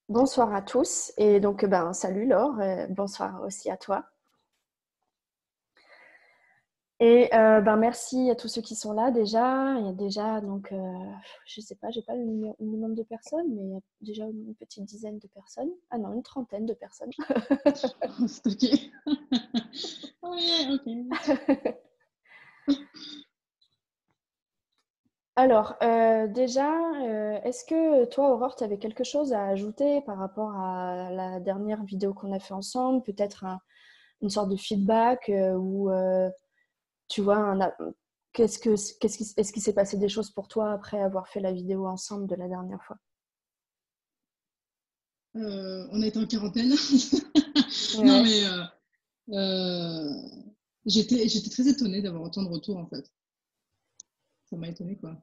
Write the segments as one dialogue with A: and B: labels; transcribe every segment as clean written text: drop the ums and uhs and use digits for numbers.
A: Bonsoir à tous et donc salut Laure, bonsoir aussi à toi. Et merci à tous ceux qui sont là déjà. Il y a déjà donc je sais pas, j'ai pas le nombre de personnes, mais il y a déjà une petite dizaine de personnes. Ah non, une trentaine de personnes.
B: C'est ok. Ouais, ok.
A: Alors déjà, est-ce que toi Aurore, tu avais quelque chose à ajouter par rapport à la dernière vidéo qu'on a fait ensemble? Peut-être une sorte de feedback ou tu vois, est-ce qu'il s'est passé des choses pour toi après avoir fait la vidéo ensemble de la dernière fois?
B: On a été en quarantaine. Non,
A: Ouais,
B: mais euh, j'étais très étonnée d'avoir autant de retours en fait. Ça m'a étonnée quoi.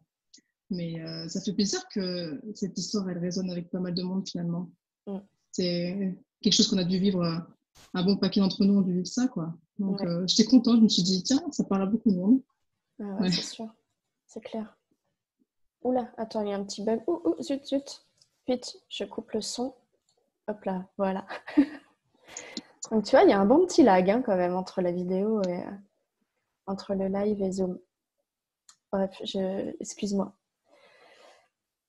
B: Mais ça fait plaisir que cette histoire elle résonne avec pas mal de monde finalement.
A: mm,
B: C'est quelque chose qu'on a dû vivre, un bon paquet d'entre nous ont dû vivre ça quoi. Donc
A: ouais,
B: j'étais contente, je me suis dit tiens, ça parle à beaucoup de monde.
A: ah ouais,
B: Ouais.
A: c'est sûr, c'est clair. Oula, attends, il y a un petit bug. Zut, zut. Vite, je coupe le son. Hop là, voilà. Donc tu vois, il y a un bon petit lag hein, quand même entre la vidéo et entre le live et Zoom. Bref, excuse-moi.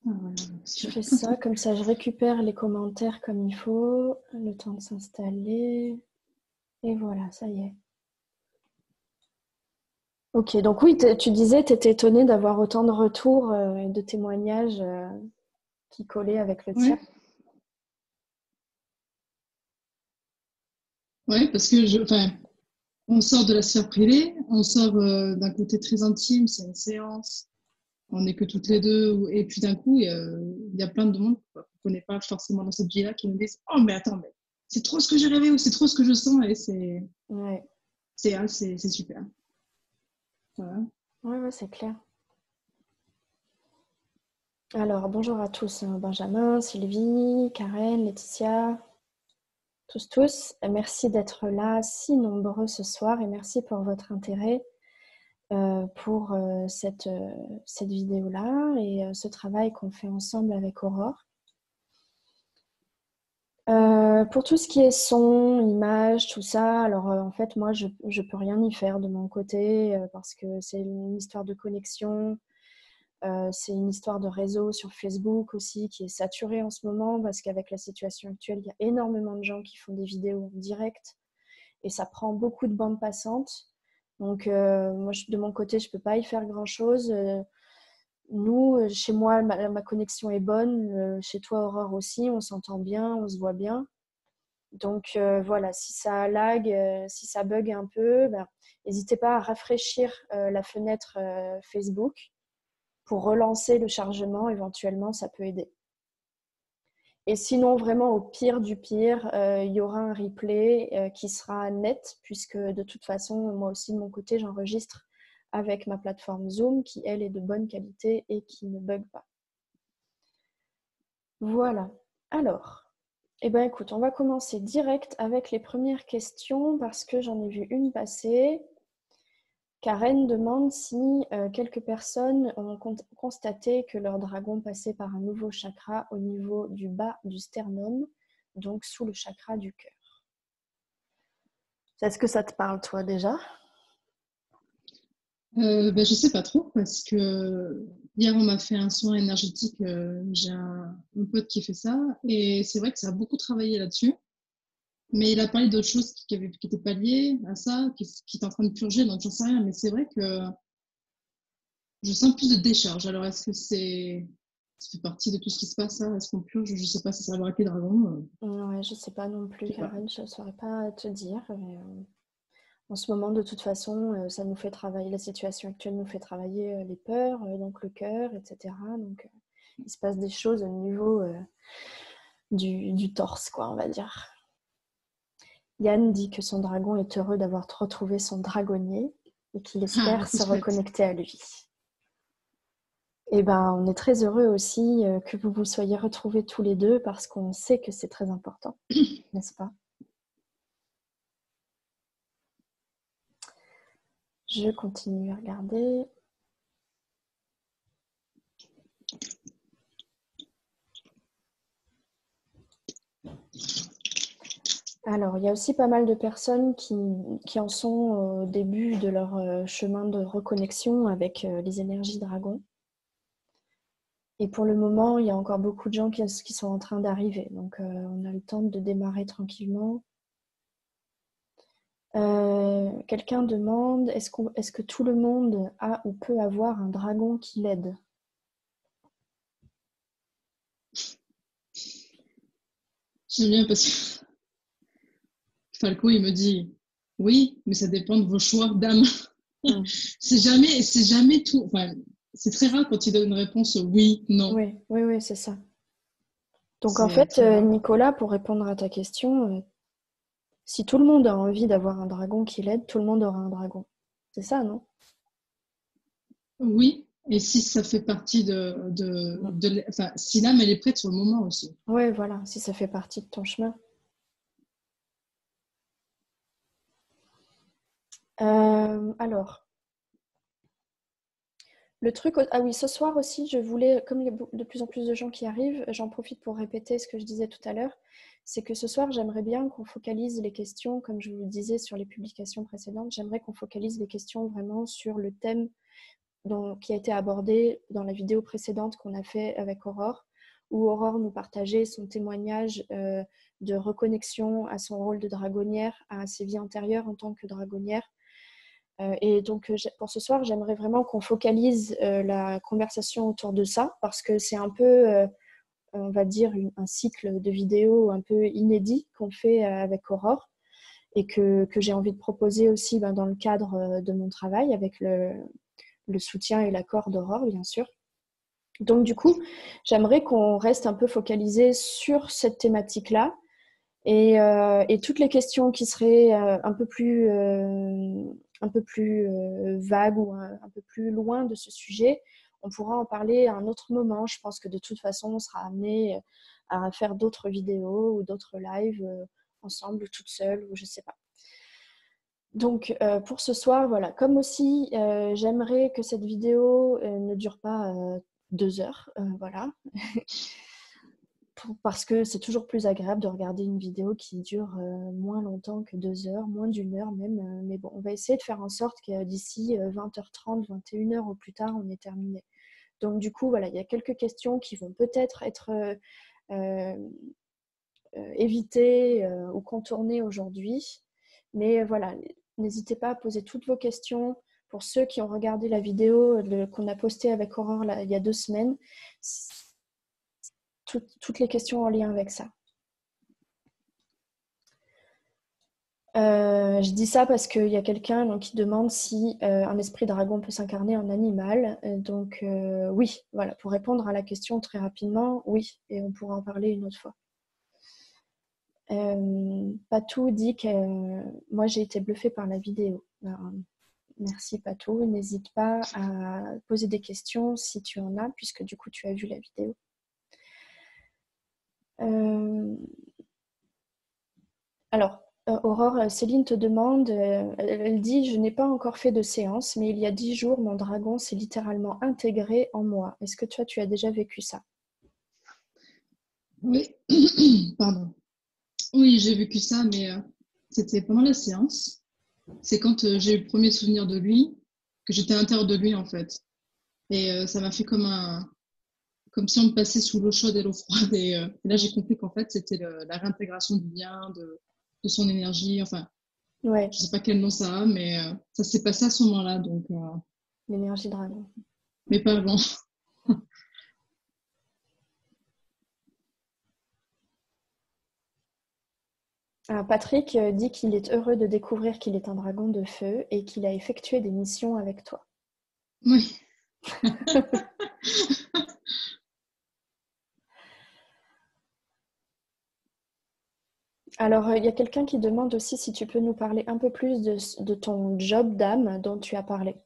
B: Ah, voilà,
A: Je fais ça, comme ça je récupère les commentaires comme il faut, le temps de s'installer. Et voilà, ça y est. Ok, donc oui, tu disais, tu étais étonnée d'avoir autant de retours et de témoignages qui collaient avec le tien.
B: ouais. Ouais, parce que enfin, on sort de la sphère privée, on sort d'un côté très intime, c'est une séance, on n'est que toutes les deux, et puis d'un coup, il y a plein de monde qu'on ne connaît pas forcément dans cette vie-là qui nous disent oh, mais attends, mais c'est trop ce que j'ai rêvé ou c'est trop ce que je sens, et
A: Ouais,
B: c'est super. Voilà.
A: ouais, ouais, c'est clair. Alors, bonjour à tous, hein, Benjamin, Sylvie, Karen, Laetitia, tous. Merci d'être là, si nombreux ce soir, et merci pour votre intérêt pour cette vidéo-là et ce travail qu'on fait ensemble avec Aurore. Pour tout ce qui est son, image, tout ça, alors en fait, moi, je peux rien y faire de mon côté parce que c'est une histoire de connexion, c'est une histoire de réseau sur Facebook aussi qui est saturé en ce moment parce qu'avec la situation actuelle, il y a énormément de gens qui font des vidéos en direct et ça prend beaucoup de bandes passantes. Donc, moi, de mon côté, je peux pas y faire grand-chose. Nous, chez moi, ma connexion est bonne. Chez toi, Aurore aussi, on s'entend bien, on se voit bien. Donc voilà, si ça lag, si ça bug un peu, ben, n'hésitez pas à rafraîchir la fenêtre Facebook pour relancer le chargement. Éventuellement, ça peut aider. Et sinon, vraiment, au pire du pire, il y aura un replay qui sera net, puisque de toute façon, moi aussi, de mon côté, j'enregistre avec ma plateforme Zoom, qui, elle, est de bonne qualité et qui ne bug pas. Voilà. Alors, eh ben, écoute, on va commencer direct avec les premières questions parce que j'en ai vu une passer. Karen demande si quelques personnes ont constaté que leur dragon passait par un nouveau chakra au niveau du bas du sternum, donc sous le chakra du cœur. Est-ce que ça te parle, toi, déjà?
B: Ben, je sais pas trop parce que hier on m'a fait un soin énergétique, j'ai un pote qui fait ça et c'est vrai que ça a beaucoup travaillé là-dessus. Mais il a parlé d'autres choses qui étaient pas liées à ça, qui est en train de purger, donc j'en sais rien. Mais c'est vrai que je sens plus de décharge. Alors, est-ce que ça fait partie de tout ce qui se passe là? Est-ce qu'on purge? Je sais pas si ça va avec les dragons.
A: Ouais, je sais pas non plus,
B: Je sais pas.
A: Karen, je ne saurais pas te dire. Mais, en ce moment, de toute façon, ça nous fait travailler, la situation actuelle nous fait travailler les peurs, donc le cœur, etc. Donc, il se passe des choses au niveau du torse, quoi, on va dire. Yann dit que son dragon est heureux d'avoir retrouvé son dragonnier et qu'il
B: Ah,
A: espère
B: c'est
A: se
B: chouette.
A: reconnecter à lui. Et ben, on est très heureux aussi que vous vous soyez retrouvés tous les deux parce qu'on sait que c'est très important, n'est-ce pas? Je continue à regarder. Alors, il y a aussi pas mal de personnes qui en sont au début de leur chemin de reconnexion avec les énergies dragons. Et pour le moment, il y a encore beaucoup de gens qui sont en train d'arriver. Donc, on a le temps de démarrer tranquillement. Quelqu'un demande, est-ce que tout le monde a ou peut avoir un dragon qui l'aide?
B: J'aime bien parce que Falco, il me dit oui, mais ça dépend de vos choix d'âme.
A: Mm.
B: C'est jamais tout. Enfin, c'est très rare quand il donne une réponse oui, non.
A: Oui, oui, oui, c'est ça. Donc en
B: C'est
A: fait,
B: très rare.
A: Nicolas, pour répondre à ta question, si tout le monde a envie d'avoir un dragon qui l'aide, tout le monde aura un dragon. C'est ça, non?
B: Oui, et si ça fait partie enfin, si l'âme elle est prête sur le moment aussi.
A: Oui, voilà, si ça fait partie de ton chemin. Alors, le truc, ah oui, ce soir aussi, je voulais, comme il y a de plus en plus de gens qui arrivent, j'en profite pour répéter ce que je disais tout à l'heure, c'est que ce soir, j'aimerais bien qu'on focalise les questions, comme je vous le disais sur les publications précédentes, j'aimerais qu'on focalise les questions vraiment sur le thème qui a été abordé dans la vidéo précédente qu'on a fait avec Aurore, où Aurore nous partageait son témoignage de reconnexion à son rôle de dragonnière, à ses vies antérieures en tant que dragonnière. Et donc, pour ce soir, j'aimerais vraiment qu'on focalise la conversation autour de ça, parce que c'est un peu, on va dire, un cycle de vidéos un peu inédit qu'on fait avec Aurore, et que j'ai envie de proposer aussi dans le cadre de mon travail, avec le soutien et l'accord d'Aurore, bien sûr. Donc, du coup, j'aimerais qu'on reste un peu focalisé sur cette thématique-là, et toutes les questions qui seraient un peu plus vagues ou un peu plus loin de ce sujet, on pourra en parler à un autre moment. Je pense que de toute façon, on sera amené à faire d'autres vidéos ou d'autres lives ensemble ou toute seule, ou je sais pas. Donc, pour ce soir, voilà. Comme aussi, j'aimerais que cette vidéo ne dure pas 2 heures, voilà. Parce que c'est toujours plus agréable de regarder une vidéo qui dure moins longtemps que 2 heures, moins d'1 heure même. Mais bon, on va essayer de faire en sorte que d'ici 20h30, 21h au plus tard, on est terminé. Donc du coup, voilà, il y a quelques questions qui vont peut-être être évitées ou contournées aujourd'hui. Mais voilà, n'hésitez pas à poser toutes vos questions. Pour ceux qui ont regardé la vidéo qu'on a postée avec Aurore il y a 2 semaines, toutes les questions en lien avec ça. Je dis ça parce qu'il y a quelqu'un qui demande si un esprit dragon peut s'incarner en animal. Donc oui, voilà, pour répondre à la question très rapidement, oui, et on pourra en parler une autre fois. Patou dit que moi j'ai été bluffée par la vidéo. Alors, merci Patou, n'hésite pas à poser des questions si tu en as, puisque du coup tu as vu la vidéo. Alors, Aurore, Céline te demande, elle dit, je n'ai pas encore fait de séance, mais il y a 10 jours, mon dragon s'est littéralement intégré en moi. Est-ce que toi, tu as déjà vécu ça?
B: Oui, pardon. Oui, j'ai vécu ça, mais c'était pendant la séance. C'est quand j'ai eu le premier souvenir de lui, que j'étais à l'intérieur de lui en fait. Et ça m'a fait comme si on me passait sous l'eau chaude et l'eau froide. Et là, j'ai compris qu'en fait, c'était la réintégration du lien, de son énergie. Enfin,
A: Ouais,
B: je sais pas quel nom ça a, mais ça s'est passé à ce moment-là. Donc,
A: l'énergie dragon.
B: mais pas avant.
A: Patrick dit qu'il est heureux de découvrir qu'il est un dragon de feu et qu'il a effectué des missions avec toi.
B: Oui.
A: Alors, il y a quelqu'un qui demande aussi si tu peux nous parler un peu plus de ton job d'âme dont tu as parlé.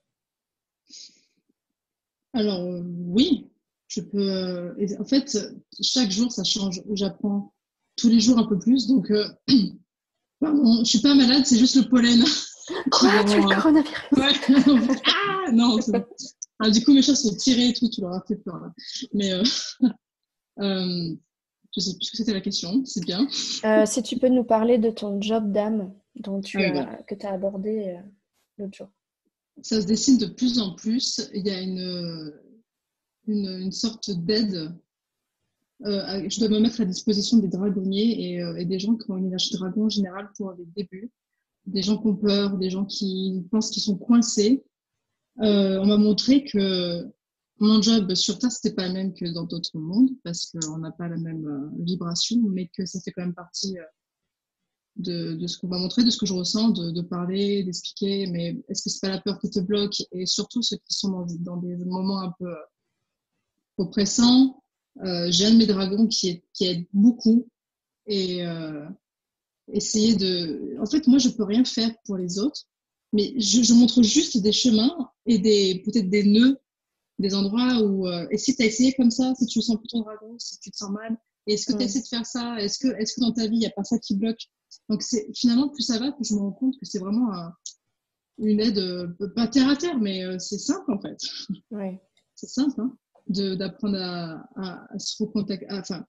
B: Alors, oui, je peux. En fait, chaque jour, ça change. J'apprends tous les jours un peu plus. Donc, pardon, je suis pas malade, c'est juste le pollen qui
A: Quoi? Tu as
B: rend.
A: le coronavirus?
B: Ouais. Ah non, c'est bon. Ah, du coup, mes chats sont tirés et tout, tu leur as fait peur là. Mais Je sais plus ce que c'était la question, c'est bien.
A: Si tu peux nous parler de ton job d'âme
B: Ah oui, voilà.
A: que tu as abordé l'autre jour.
B: Ça se dessine de plus en plus. Il y a une sorte d'aide. Je dois me mettre à disposition des dragonniers et des gens qui ont une énergie dragon en général pour les débuts. Des gens qui ont peur, des gens qui pensent qu'ils sont coincés. On m'a montré que mon job sur Terre, c'était pas le même que dans d'autres mondes, parce qu'on n'a pas la même vibration, mais que ça fait quand même partie de ce qu'on m'a montré, de ce que je ressens, de parler, d'expliquer, mais est-ce que c'est pas la peur qui te bloque? Et surtout ceux qui sont dans des moments un peu oppressants. J'ai un de mes dragons qui aide beaucoup et essayer de... En fait, moi, je peux rien faire pour les autres, mais je montre juste des chemins et peut-être des nœuds, des endroits où... et si tu as essayé comme ça, si tu sens plus ton dragon, si tu te sens mal, et est-ce que tu essaies de faire ça? Est-ce que dans ta vie, il n'y a pas ça qui bloque? Donc, finalement, plus ça va, plus je me rends compte que c'est vraiment une aide, pas terre à terre, mais c'est simple, en fait.
A: Ouais.
B: C'est simple, hein, d'apprendre à se recontacter. Enfin,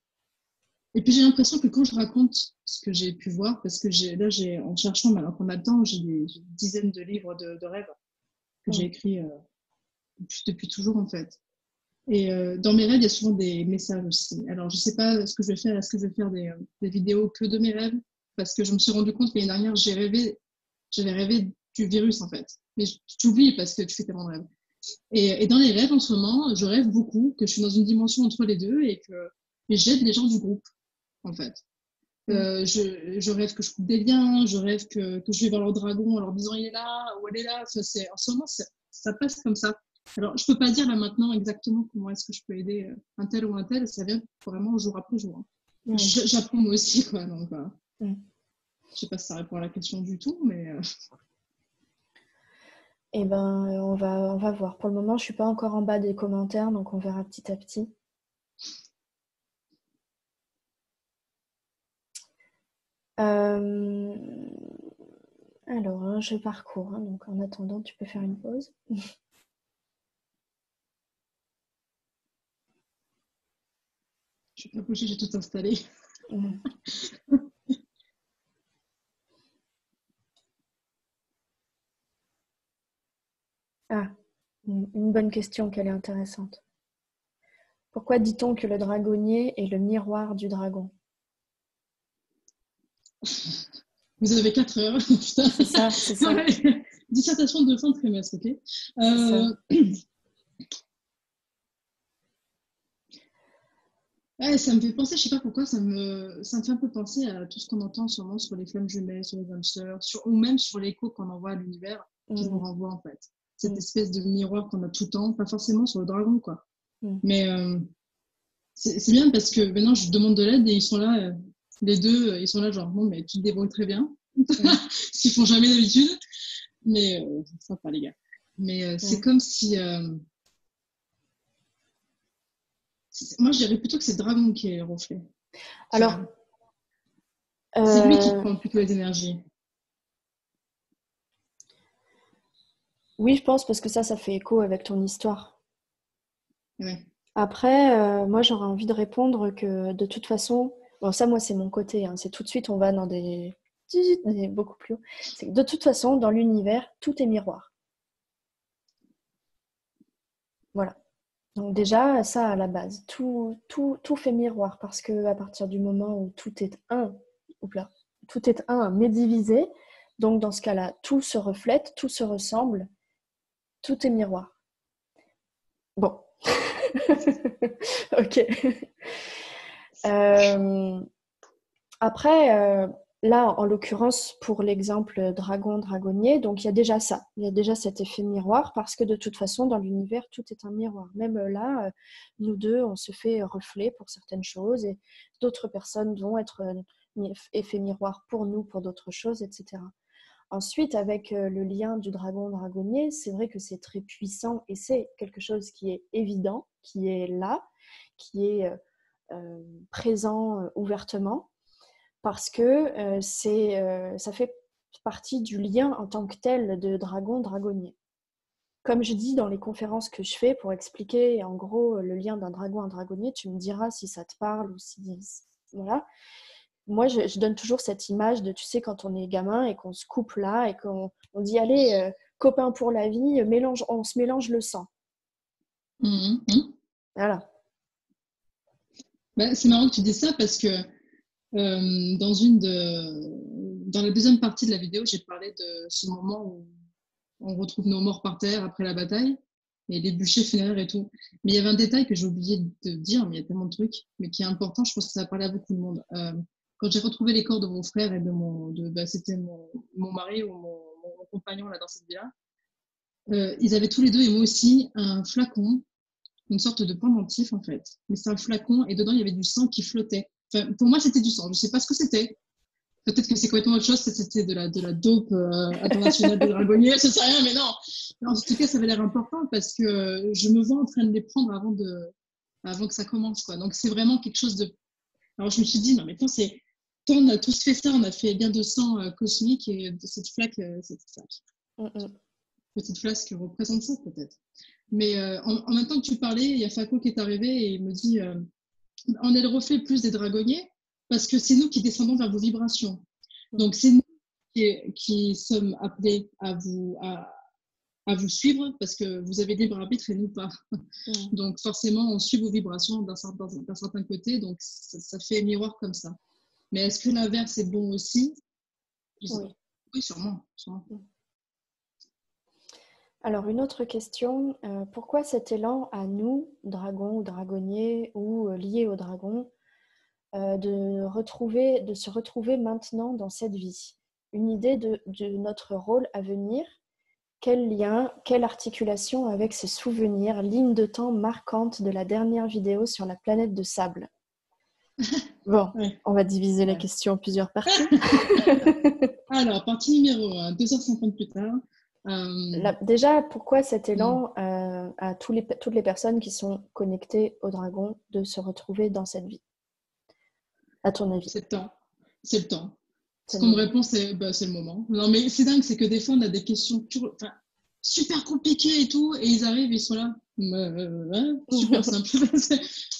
B: et puis j'ai l'impression que quand je raconte ce que j'ai pu voir, parce que en cherchant, maintenant qu'on a le temps, j'ai des dizaines de livres de rêves que j'ai écrits depuis toujours en fait. Et dans mes rêves, il y a souvent des messages aussi. Alors je sais pas ce que je vais faire. Est-ce que je vais faire des vidéos que de mes rêves? Parce que je me suis rendu compte que l'année dernière, j'avais rêvé du virus en fait. Mais tu oublies parce que tu fais tellement de rêves. Et dans les rêves en ce moment, je rêve beaucoup que je suis dans une dimension entre les deux et j'aide les gens du groupe en fait. Je rêve que je coupe des liens, je rêve que je vais voir leur dragon en leur disant il est là ou elle est là. Enfin, en ce moment, ça passe comme ça. Alors, je peux pas dire là maintenant exactement comment est-ce que je peux aider un tel ou un tel. Ça vient vraiment jour après jour. Hein.
A: Ouais.
B: J'apprends moi aussi, quoi. Donc,
A: Mm.
B: je sais pas si ça répond à la question du tout, mais.
A: Eh ben, on va voir. Pour le moment, je suis pas encore en bas des commentaires, donc on verra petit à petit. Alors, hein, je parcours, hein, donc en attendant, tu peux faire une pause.
B: Je vais pas bouger, j'ai tout installé.
A: Ah, une bonne question qu'elle est intéressante. Pourquoi dit-on que le dragonnier est le miroir du dragon?
B: Vous avez 4 heures. Putain.
A: C'est ça, c'est ça.
B: Ouais. Dissertation de fin de trimestre, ok.
A: C'est ça.
B: Ouais, ça me fait penser, je sais pas pourquoi, ça me fait un peu penser à tout ce qu'on entend en ce moment sur les flammes jumelles, sur les âmes sœurs, ou même sur l'écho qu'on envoie à l'univers, qui nous renvoie en fait. Cette espèce de miroir qu'on a tout le temps, pas forcément sur le dragon, quoi. Mais c'est bien parce que maintenant je demande de l'aide et ils sont là, les deux, ils sont là genre, bon, mais tu te débrouilles très bien, ce qu'ils font jamais d'habitude. Mais c'est sympa, les gars. Mais c'est comme si. Moi, je dirais plutôt que c'est le dragon qui est le reflet.
A: Alors,
B: c'est lui qui prend plutôt les énergies.
A: Oui, je pense parce que ça fait écho avec ton histoire.
B: Ouais.
A: Après, moi, j'aurais envie de répondre que de toute façon, bon, ça, moi, c'est mon côté, hein, c'est tout de suite, on va dans des beaucoup plus haut. C'est que de toute façon, dans l'univers, tout est miroir. Voilà. Donc déjà, ça à la base, tout fait miroir parce que à partir du moment où tout est un, tout est un mais divisé, donc dans ce cas-là, tout se reflète, tout se ressemble, tout est miroir. Bon. Ok. Après, là, en l'occurrence, pour l'exemple dragon-dragonnier, donc il y a déjà ça. Il y a déjà cet effet miroir parce que de toute façon, dans l'univers, tout est un miroir. Même là, nous deux, on se fait reflet pour certaines choses et d'autres personnes vont être effet miroir pour nous, pour d'autres choses, etc. Ensuite, avec le lien du dragon-dragonnier, c'est vrai que c'est très puissant et c'est quelque chose qui est évident, qui est là, qui est présent ouvertement, parce que ça fait partie du lien en tant que tel de dragon-dragonnier. Comme je dis dans les conférences que je fais pour expliquer en gros le lien d'un dragon à un dragonnier, tu me diras si ça te parle ou si voilà. Moi, je donne toujours cette image de, tu sais, quand on est gamin et qu'on se coupe là et qu'on dit, allez, copain pour la vie, on se mélange le sang. Voilà.
B: C'est marrant que tu dis ça parce que dans la deuxième partie de la vidéo, j'ai parlé de ce moment où on retrouve nos morts par terre après la bataille et les bûchers funéraires et tout. Mais il y avait un détail que j'ai oublié de dire, mais il y a tellement de trucs, mais qui est important, je pense que ça a parlé à beaucoup de monde. Quand j'ai retrouvé les corps de mon frère et c'était mon mari ou mon compagnon là dans cette vie-là, ils avaient tous les deux et moi aussi un flacon, une sorte de pendentif en fait. Mais c'est un flacon et dedans il y avait du sang qui flottait. Enfin, pour moi c'était du sang, je ne sais pas ce que c'était. Peut-être que c'est complètement autre chose, c'était de la dope internationale de dragonnier, je sais rien, mais non. En tout cas, ça avait l'air important parce que je me vois en train de les prendre avant que ça commence, quoi. Donc c'est vraiment quelque chose de. Alors je me suis dit, non mais quand on a tous fait ça, on a fait bien de sang cosmique et de cette flaque, petite flasque représente ça peut-être. Mais en même temps que tu parlais, il y a Faco qui est arrivé et il me dit, on est le reflet plus des dragonniers parce que c'est nous qui descendons vers vos vibrations. Donc c'est nous qui sommes appelés à vous suivre parce que vous avez libre arbitre et nous pas. Donc forcément, on suit vos vibrations d'un certain côté, donc ça fait miroir comme ça. Mais est-ce que l'inverse est bon aussi? Oui, sûrement.
A: Alors, une autre question. Pourquoi cet élan à nous, dragons ou dragonniers ou liés aux dragons, de se retrouver maintenant dans cette vie? Une idée de notre rôle à venir? Quel lien, quelle articulation avec ces souvenirs, lignes de temps marquantes de la dernière vidéo sur la planète de sable? Bon, on va diviser la question en plusieurs parties.
B: Alors, partie numéro 1, 2h50 plus tard.
A: Déjà, pourquoi cet élan à toutes les personnes qui sont connectées au dragon de se retrouver dans cette vie? À ton avis?
B: C'est le temps. Ce qu'on me répond, c'est le moment. Non, mais c'est dingue, c'est que des fois, on a des questions super compliquées et tout, et ils arrivent, ils sont là. Super simple.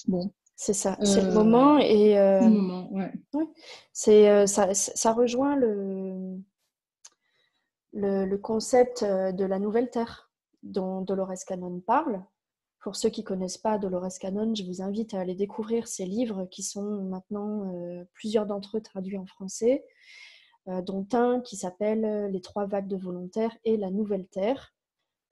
B: Bon.
A: C'est ça, c'est le moment. Et,
B: c'est le moment, ouais.
A: Ça rejoint le concept de la nouvelle Terre dont Dolores Cannon parle. Pour ceux qui ne connaissent pas Dolores Cannon, je vous invite à aller découvrir ses livres qui sont maintenant, plusieurs d'entre eux traduits en français, dont un qui s'appelle Les 3 vagues de volontaires et la nouvelle Terre.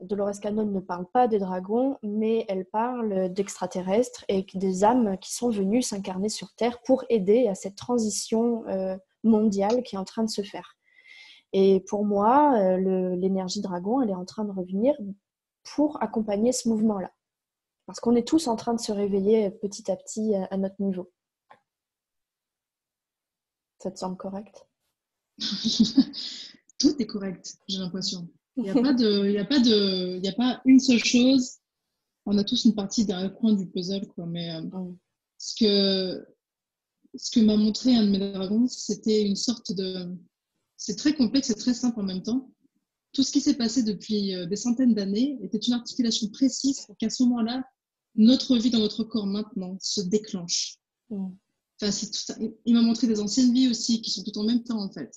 A: Dolores Cannon ne parle pas des dragons, mais elle parle d'extraterrestres et des âmes qui sont venues s'incarner sur Terre pour aider à cette transition mondiale qui est en train de se faire. Et pour moi, l'énergie dragon, elle est en train de revenir pour accompagner ce mouvement-là. Parce qu'on est tous en train de se réveiller petit à petit à notre niveau. Ça te semble correct?
B: Tout est correct, j'ai l'impression. Il n'y a pas une seule chose. On a tous une partie d'un coin du puzzle, quoi. Mais ce que m'a montré un de mes dragons, c'était une sorte de... C'est très complexe et très simple en même temps. Tout ce qui s'est passé depuis des centaines d'années était une articulation précise pour qu'à ce moment-là, notre vie dans notre corps maintenant se déclenche. Enfin, c'est tout ça. Il m'a montré des anciennes vies aussi qui sont tout en même temps, en fait.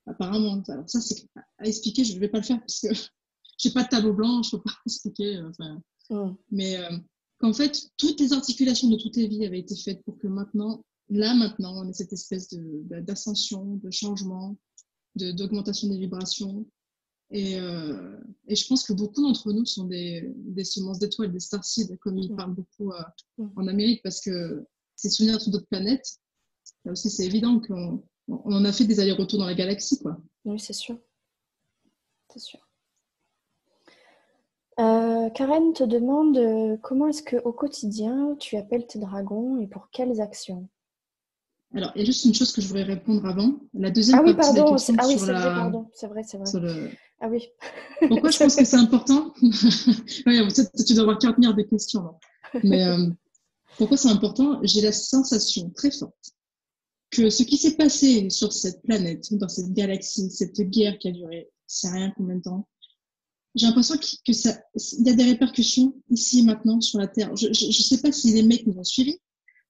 B: Apparemment. Alors ça, c'est à expliquer, je ne vais pas le faire parce que je n'ai pas de tableau blanc, je ne peux pas expliquer. Mais qu'en fait, toutes les articulations de toutes les vies avaient été faites pour que maintenant, on ait cette espèce d'ascension, de changement, d'augmentation des vibrations. Et je pense que beaucoup d'entre nous sont des semences d'étoiles, des starseeds, comme ils parlent beaucoup en Amérique, parce que c'est souvenirs sur d'autres planètes. Là aussi, c'est évident qu'on en a fait des allers-retours dans la galaxie, quoi.
A: Oui, c'est sûr. C'est sûr. Karen te demande comment est-ce qu'au quotidien, tu appelles tes dragons et pour quelles actions?
B: Alors, il y a juste une chose que je voudrais répondre avant. La deuxième partie de la question sur la...
A: pardon, c'est vrai. Ah oui.
B: Pourquoi je pense que c'est important? Ouais, tu dois avoir 40 milliards de questions. Là. Mais pourquoi c'est important? J'ai la sensation très forte que ce qui s'est passé sur cette planète, dans cette galaxie, cette guerre qui a duré, c'est rien combien de temps, j'ai l'impression qu'il y a des répercussions ici et maintenant sur la Terre. Je ne sais pas si les mecs nous ont suivis.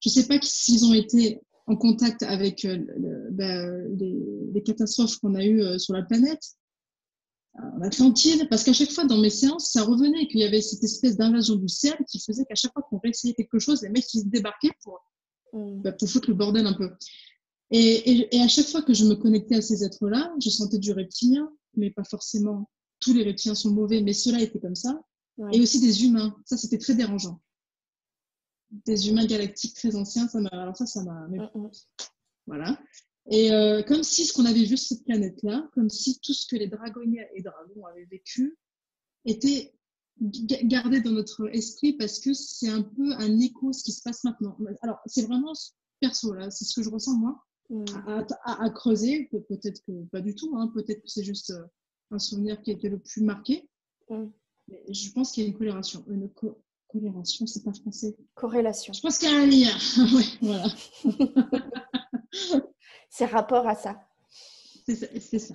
B: Je ne sais pas s'ils ont été en contact avec les catastrophes qu'on a eues sur la planète, en Atlantide, parce qu'à chaque fois dans mes séances, ça revenait qu'il y avait cette espèce d'invasion du ciel qui faisait qu'à chaque fois qu'on réessayait quelque chose, les mecs ils se débarquaient pour foutre le bordel un peu. Et à chaque fois que je me connectais à ces êtres-là, je sentais du reptilien, mais pas forcément tous les reptiliens sont mauvais, mais ceux-là étaient comme ça. Ouais. Et aussi des humains, ça c'était très dérangeant. Des humains galactiques très anciens, ça m'a. Voilà. Et comme si ce qu'on avait vu sur cette planète-là, comme si tout ce que les dragonniers et dragons avaient vécu était gardé dans notre esprit parce que c'est un peu un écho ce qui se passe maintenant. Alors, c'est vraiment perso, là, c'est ce que je ressens moi, à creuser. Peut-être que pas du tout, hein, peut-être que c'est juste un souvenir qui a été le plus marqué. Mais je pense qu'il y a une corrélation. Corrélation, c'est pas français.
A: Corrélation.
B: Je pense qu'il y a un lien. Ouais, voilà.
A: C'est rapport à ça.
B: C'est ça.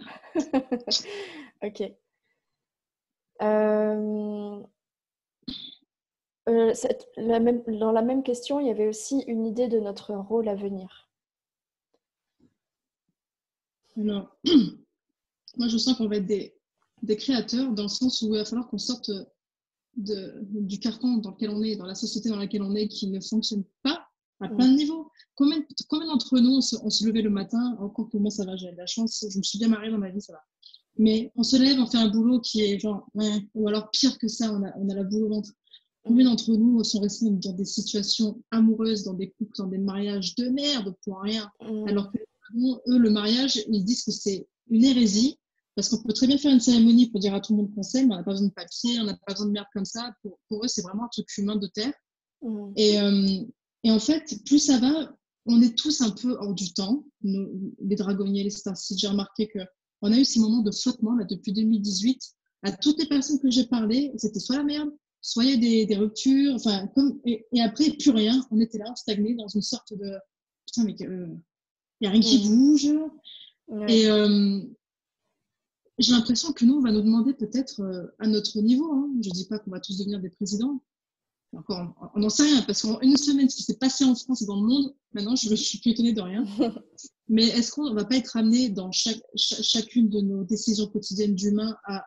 A: Ok. Dans la même question, il y avait aussi une idée de notre rôle à venir.
B: Alors, moi je sens qu'on va être des créateurs dans le sens où il va falloir qu'on sorte du carcan dans lequel on est, dans la société dans laquelle on est, qui ne fonctionne pas à plein de niveaux. Combien d'entre nous on se levait le matin, encore que moi ça va, j'ai de la chance, je me suis bien mariée dans ma vie, ça va. Mais on se lève, on fait un boulot qui est genre, ou alors pire que ça, on a la boule au ventre. Combien d'entre nous sont restés dans des situations amoureuses, dans des couples, dans des mariages de merde pour rien, alors que eux, le mariage, ils disent que c'est une hérésie, parce qu'on peut très bien faire une cérémonie pour dire à tout le monde qu'on s'aime, on n'a pas besoin de papier, on n'a pas besoin de merde comme ça. Pour eux, c'est vraiment un truc humain de terre. Et en fait, plus ça va, on est tous un peu hors du temps, les dragonniers, les starseeds. J'ai remarqué qu'on a eu ces moments de flottement là, depuis 2018. À toutes les personnes que j'ai parlé, c'était soit la merde, soit il y a des ruptures, enfin, et après, plus rien. On était là, stagné dans une sorte de... Putain, mais il n'y a rien qui bouge. Ouais. Et j'ai l'impression que nous, on va nous demander peut-être à notre niveau, hein, je ne dis pas qu'on va tous devenir des présidents, encore, on n'en sait rien, parce qu'en une semaine, ce qui s'est passé en France et dans le monde, maintenant, je suis plus étonnée de rien. Mais est-ce qu'on ne va pas être amené dans chacune de nos décisions quotidiennes d'humains à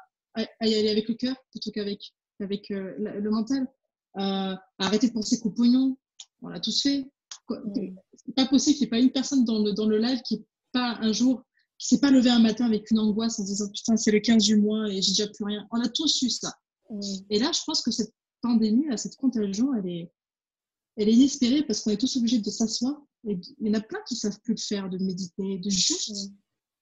B: y aller avec le cœur plutôt qu'avec le mental, arrêter de penser qu'au pognon, on l'a tous fait. C'est pas possible qu'il n'y ait pas une personne dans le live qui n'est pas un jour, qui s'est pas levé un matin avec une angoisse en disant putain c'est le 15 du mois et j'ai déjà plus rien. On a tous eu ça. Et là je pense que cette pandémie, là, cette contagion, elle est inespérée parce qu'on est tous obligés de s'asseoir. Et il y en a plein qui ne savent plus le faire, de méditer, de juste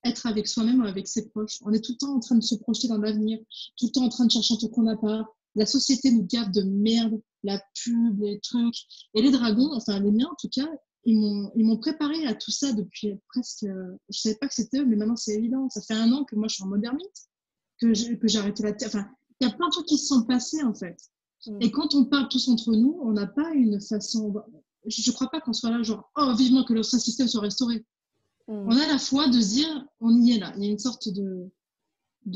B: être avec soi-même, avec ses proches. On est tout le temps en train de se projeter dans l'avenir, tout le temps en train de chercher un truc qu'on n'a pas. La société nous gave de merde, la pub, les trucs. Et les dragons, enfin les miens en tout cas, ils m'ont préparé à tout ça depuis presque... je ne savais pas que c'était eux, mais maintenant c'est évident. Ça fait 1 an que moi je suis en mode ermite, que j'ai arrêté la terre. Enfin, il y a plein de trucs qui se sont passés en fait. Et quand on parle tous entre nous, on n'a pas une façon... Je ne crois pas qu'on soit là genre « Oh, vivement que le système soit restauré ». On a la foi de se dire « On y est là ». Il y a une sorte de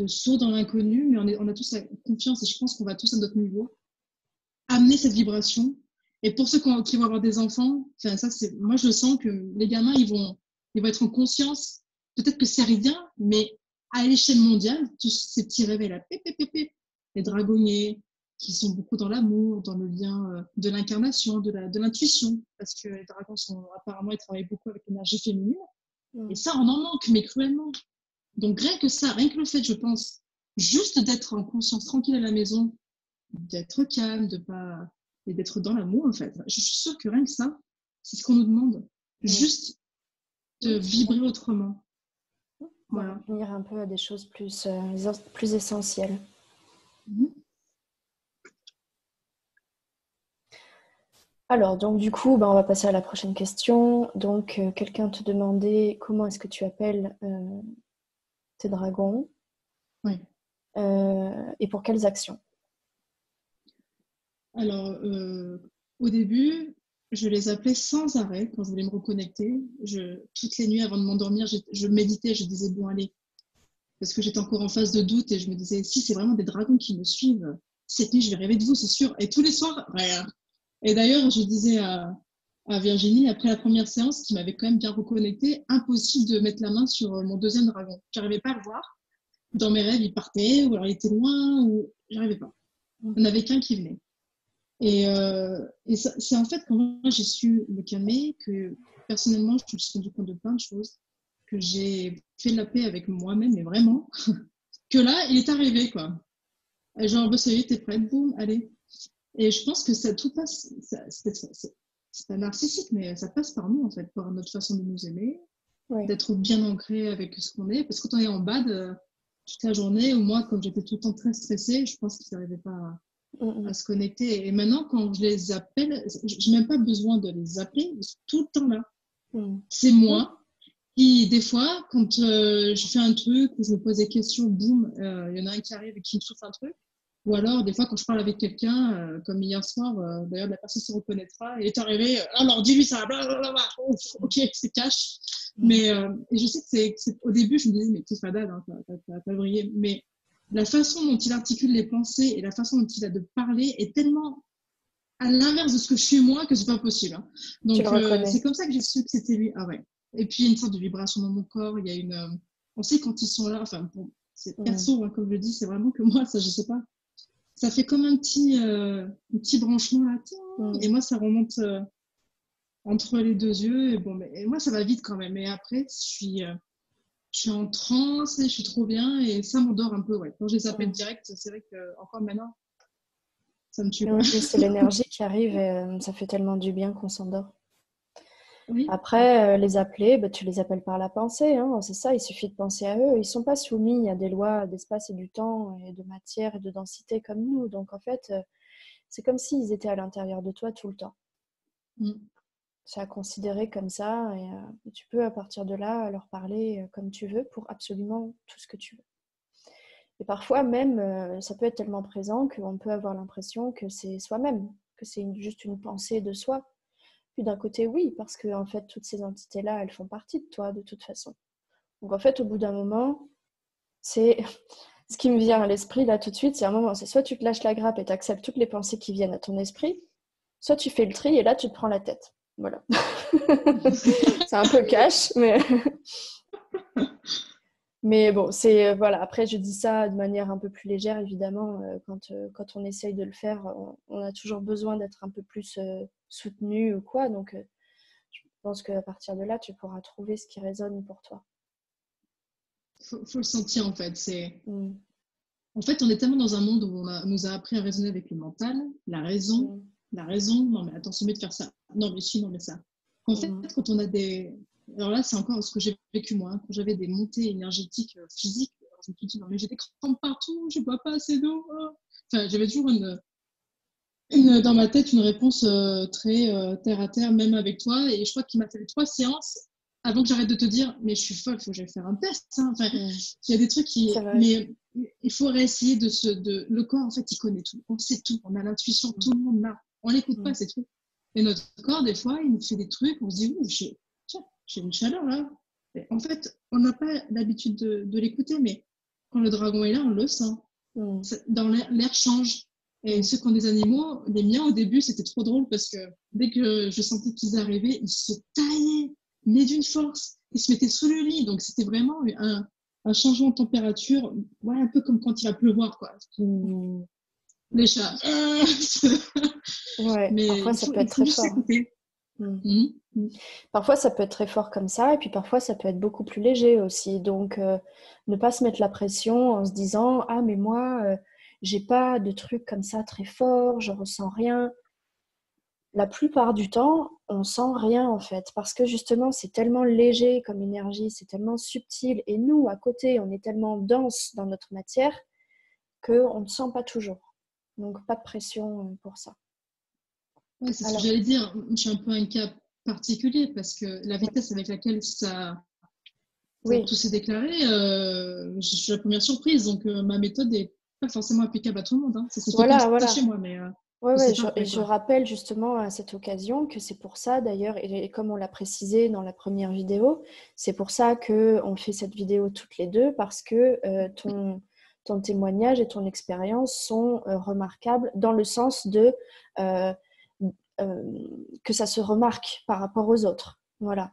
B: saut dans l'inconnu, mais on a tous la confiance et je pense qu'on va tous à notre niveau amener cette vibration. Et pour ceux qui vont avoir des enfants, ça, moi je sens que les gamins, ils vont être en conscience. Peut-être que c'est rien, mais à l'échelle mondiale, tous ces petits réveils-là, les dragonniers, qui sont beaucoup dans l'amour, dans le lien de l'incarnation, de l'intuition, parce que les dragons apparemment, ils travaillent beaucoup avec l'énergie féminine. Et ça, on en manque, mais cruellement. Donc rien que ça, rien que le fait, je pense, juste d'être en conscience tranquille à la maison, d'être calme, et d'être dans l'amour, en fait. Je suis sûre que rien que ça, c'est ce qu'on nous demande. Juste de vibrer autrement.
A: Voilà. Venir un peu à des choses plus essentielles. Alors, donc du coup, on va passer à la prochaine question. Donc, quelqu'un te demandait comment est-ce que tu appelles tes dragons et pour quelles actions?
B: Alors, au début, je les appelais sans arrêt quand je voulais me reconnecter. Toutes les nuits avant de m'endormir, je méditais, je disais bon allez, parce que j'étais encore en phase de doute et je me disais si c'est vraiment des dragons qui me suivent, cette nuit je vais rêver de vous, c'est sûr. Et tous les soirs, rien. Et d'ailleurs, je disais à à Virginie, après la première séance, qui m'avait quand même bien reconnecté, impossible de mettre la main sur mon deuxième dragon. J'arrivais pas à le voir. Dans mes rêves, il partait, ou alors il était loin, ou j'arrivais pas. Il n'y en avait qu'un qui venait. Et c'est en fait quand moi j'ai su me calmer que personnellement je me suis rendu compte de plein de choses, que j'ai fait la paix avec moi-même, mais vraiment, que là il est arrivé quoi. Et genre, bah, ça y est, t'es prête, boum, allez. Et je pense que ça tout passe, c'est pas narcissique, mais ça passe par nous en fait, par notre façon de nous aimer,
A: Oui.
B: d'être bien ancré avec ce qu'on est. Parce que quand on est en bad toute la journée, ou moi, comme j'étais tout le temps très stressée, je pense qu'ils n'arrivaient pas à se connecter. Et maintenant, quand je les appelle, je n'ai même pas besoin de les appeler, ils sont tout le temps là. C'est moi. Et des fois, quand je fais un truc ou je me pose des questions, boum, il y en a un qui arrive et qui me souffle un truc. Ou alors, des fois, quand je parle avec quelqu'un, comme hier soir, d'ailleurs, la personne se reconnaîtra, il est arrivé, alors dis-lui ça, blablabla, ok, c'est cash. Mais et je sais que au début, je me disais, mais t'es fadade, hein, t'as pas brillé. Mais la façon dont il articule les pensées et la façon dont il a de parler est tellement à l'inverse de ce que je suis moi que c'est pas possible. Hein.
A: Tu
B: Donc,
A: le reconnais.
B: c'est comme ça que j'ai su que c'était lui. Ah ouais. Et puis, il y a une sorte de vibration dans mon corps. Il y a une. On sait quand ils sont là. Enfin, bon, c'est perso, hein, comme je dis, c'est vraiment que moi, ça, je sais pas. Ça fait comme un petit branchement là. Et moi, ça remonte entre les deux yeux. Et bon, mais et moi, ça va vite quand même. Et après, je suis en transe et je suis trop bien. Et ça m'endort un peu. Ouais. Quand je les appelle direct, c'est vrai que encore maintenant, ça me tue. Quoi.
A: Oui, c'est l'énergie qui arrive et ça fait tellement du bien qu'on s'endort.
B: Oui.
A: Après, les appeler, bah, tu les appelles par la pensée, hein, c'est ça, il suffit de penser à eux. Ils ne sont pas soumis à des lois d'espace et du temps, et de matière et de densité comme nous. Donc en fait, c'est comme s'ils étaient à l'intérieur de toi tout le temps. C'est à considérer comme ça, et tu peux à partir de là leur parler comme tu veux pour absolument tout ce que tu veux. Et parfois même, ça peut être tellement présent qu'on peut avoir l'impression que c'est soi-même, que c'est juste une pensée de soi. Puis d'un côté, oui, parce que en fait, toutes ces entités-là, elles font partie de toi de toute façon. Donc en fait, au bout d'un moment, c'est ce qui me vient à l'esprit là tout de suite, c'est un moment, c'est soit tu te lâches la grappe et tu acceptes toutes les pensées qui viennent à ton esprit, soit tu fais le tri et là, tu te prends la tête. Voilà. C'est un peu cash, mais bon, c'est voilà. Après, je dis ça de manière un peu plus légère, évidemment. Quand on essaye de le faire, on a toujours besoin d'être un peu plus soutenu ou quoi. Donc, je pense qu'à partir de là, tu pourras trouver ce qui résonne pour toi.
B: Faut le sentir en fait. En fait, on est tellement dans un monde où on nous a appris à raisonner avec le mental, la raison. Non mais attends, c'est mieux de faire ça. Non mais si, non mais ça. En fait, quand on a des, alors là, c'est encore ce que j'ai vécu moi. Hein. Quand j'avais des montées énergétiques physiques, alors je me suis dit non mais j'ai des crampes partout, je bois pas assez d'eau. Oh. Enfin, j'avais toujours dans ma tête une réponse très terre à terre, même avec toi. Et je crois qu'il m'a fallu 3 séances avant que j'arrête de te dire, mais je suis folle, il faut que j'aille faire un test. Hein. Enfin, il y a des trucs qui. Mais il faut réessayer le corps, en fait, il connaît tout. On sait tout. On a l'intuition, tout le monde l'a. On l'écoute pas, c'est tout. Et notre corps, des fois, il nous fait des trucs, on se dit, j'ai une chaleur là. Et en fait, on n'a pas l'habitude de l'écouter, mais quand le dragon est là, on le sent. Dans l'air change. Et ceux qui ont des animaux, les miens au début, c'était trop drôle parce que dès que je sentais qu'ils arrivaient, ils se taillaient, mais d'une force. Ils se mettaient sous le lit. Donc c'était vraiment un changement de température, ouais, un peu comme quand il va pleuvoir, quoi. Les chats.
A: Ouais,
B: mais
A: parfois ça peut être
B: il faut
A: très
B: juste
A: fort.
B: s'écouter.
A: Parfois ça peut être très fort comme ça, et puis parfois ça peut être beaucoup plus léger aussi. Donc ne pas se mettre la pression en se disant ah mais moi j'ai pas de trucs comme ça très fort, je ressens rien. La plupart du temps, on sent rien en fait, parce que justement c'est tellement léger comme énergie, c'est tellement subtil, et nous à côté on est tellement dense dans notre matière qu'on ne sent pas toujours. Donc pas de pression pour ça.
B: Ouais, c'est ce que j'allais dire. Je suis un peu un cas particulier parce que la vitesse avec laquelle tout s'est déclaré, je suis la première surprise. Donc ma méthode n'est pas forcément applicable à tout le monde. Hein. Ça s'est fait comme ça chez moi, mais
A: je rappelle justement à cette occasion que c'est pour ça d'ailleurs, et comme on l'a précisé dans la première vidéo, c'est pour ça qu'on fait cette vidéo toutes les deux, parce que ton témoignage et ton expérience sont remarquables dans le sens de que ça se remarque par rapport aux autres. Voilà.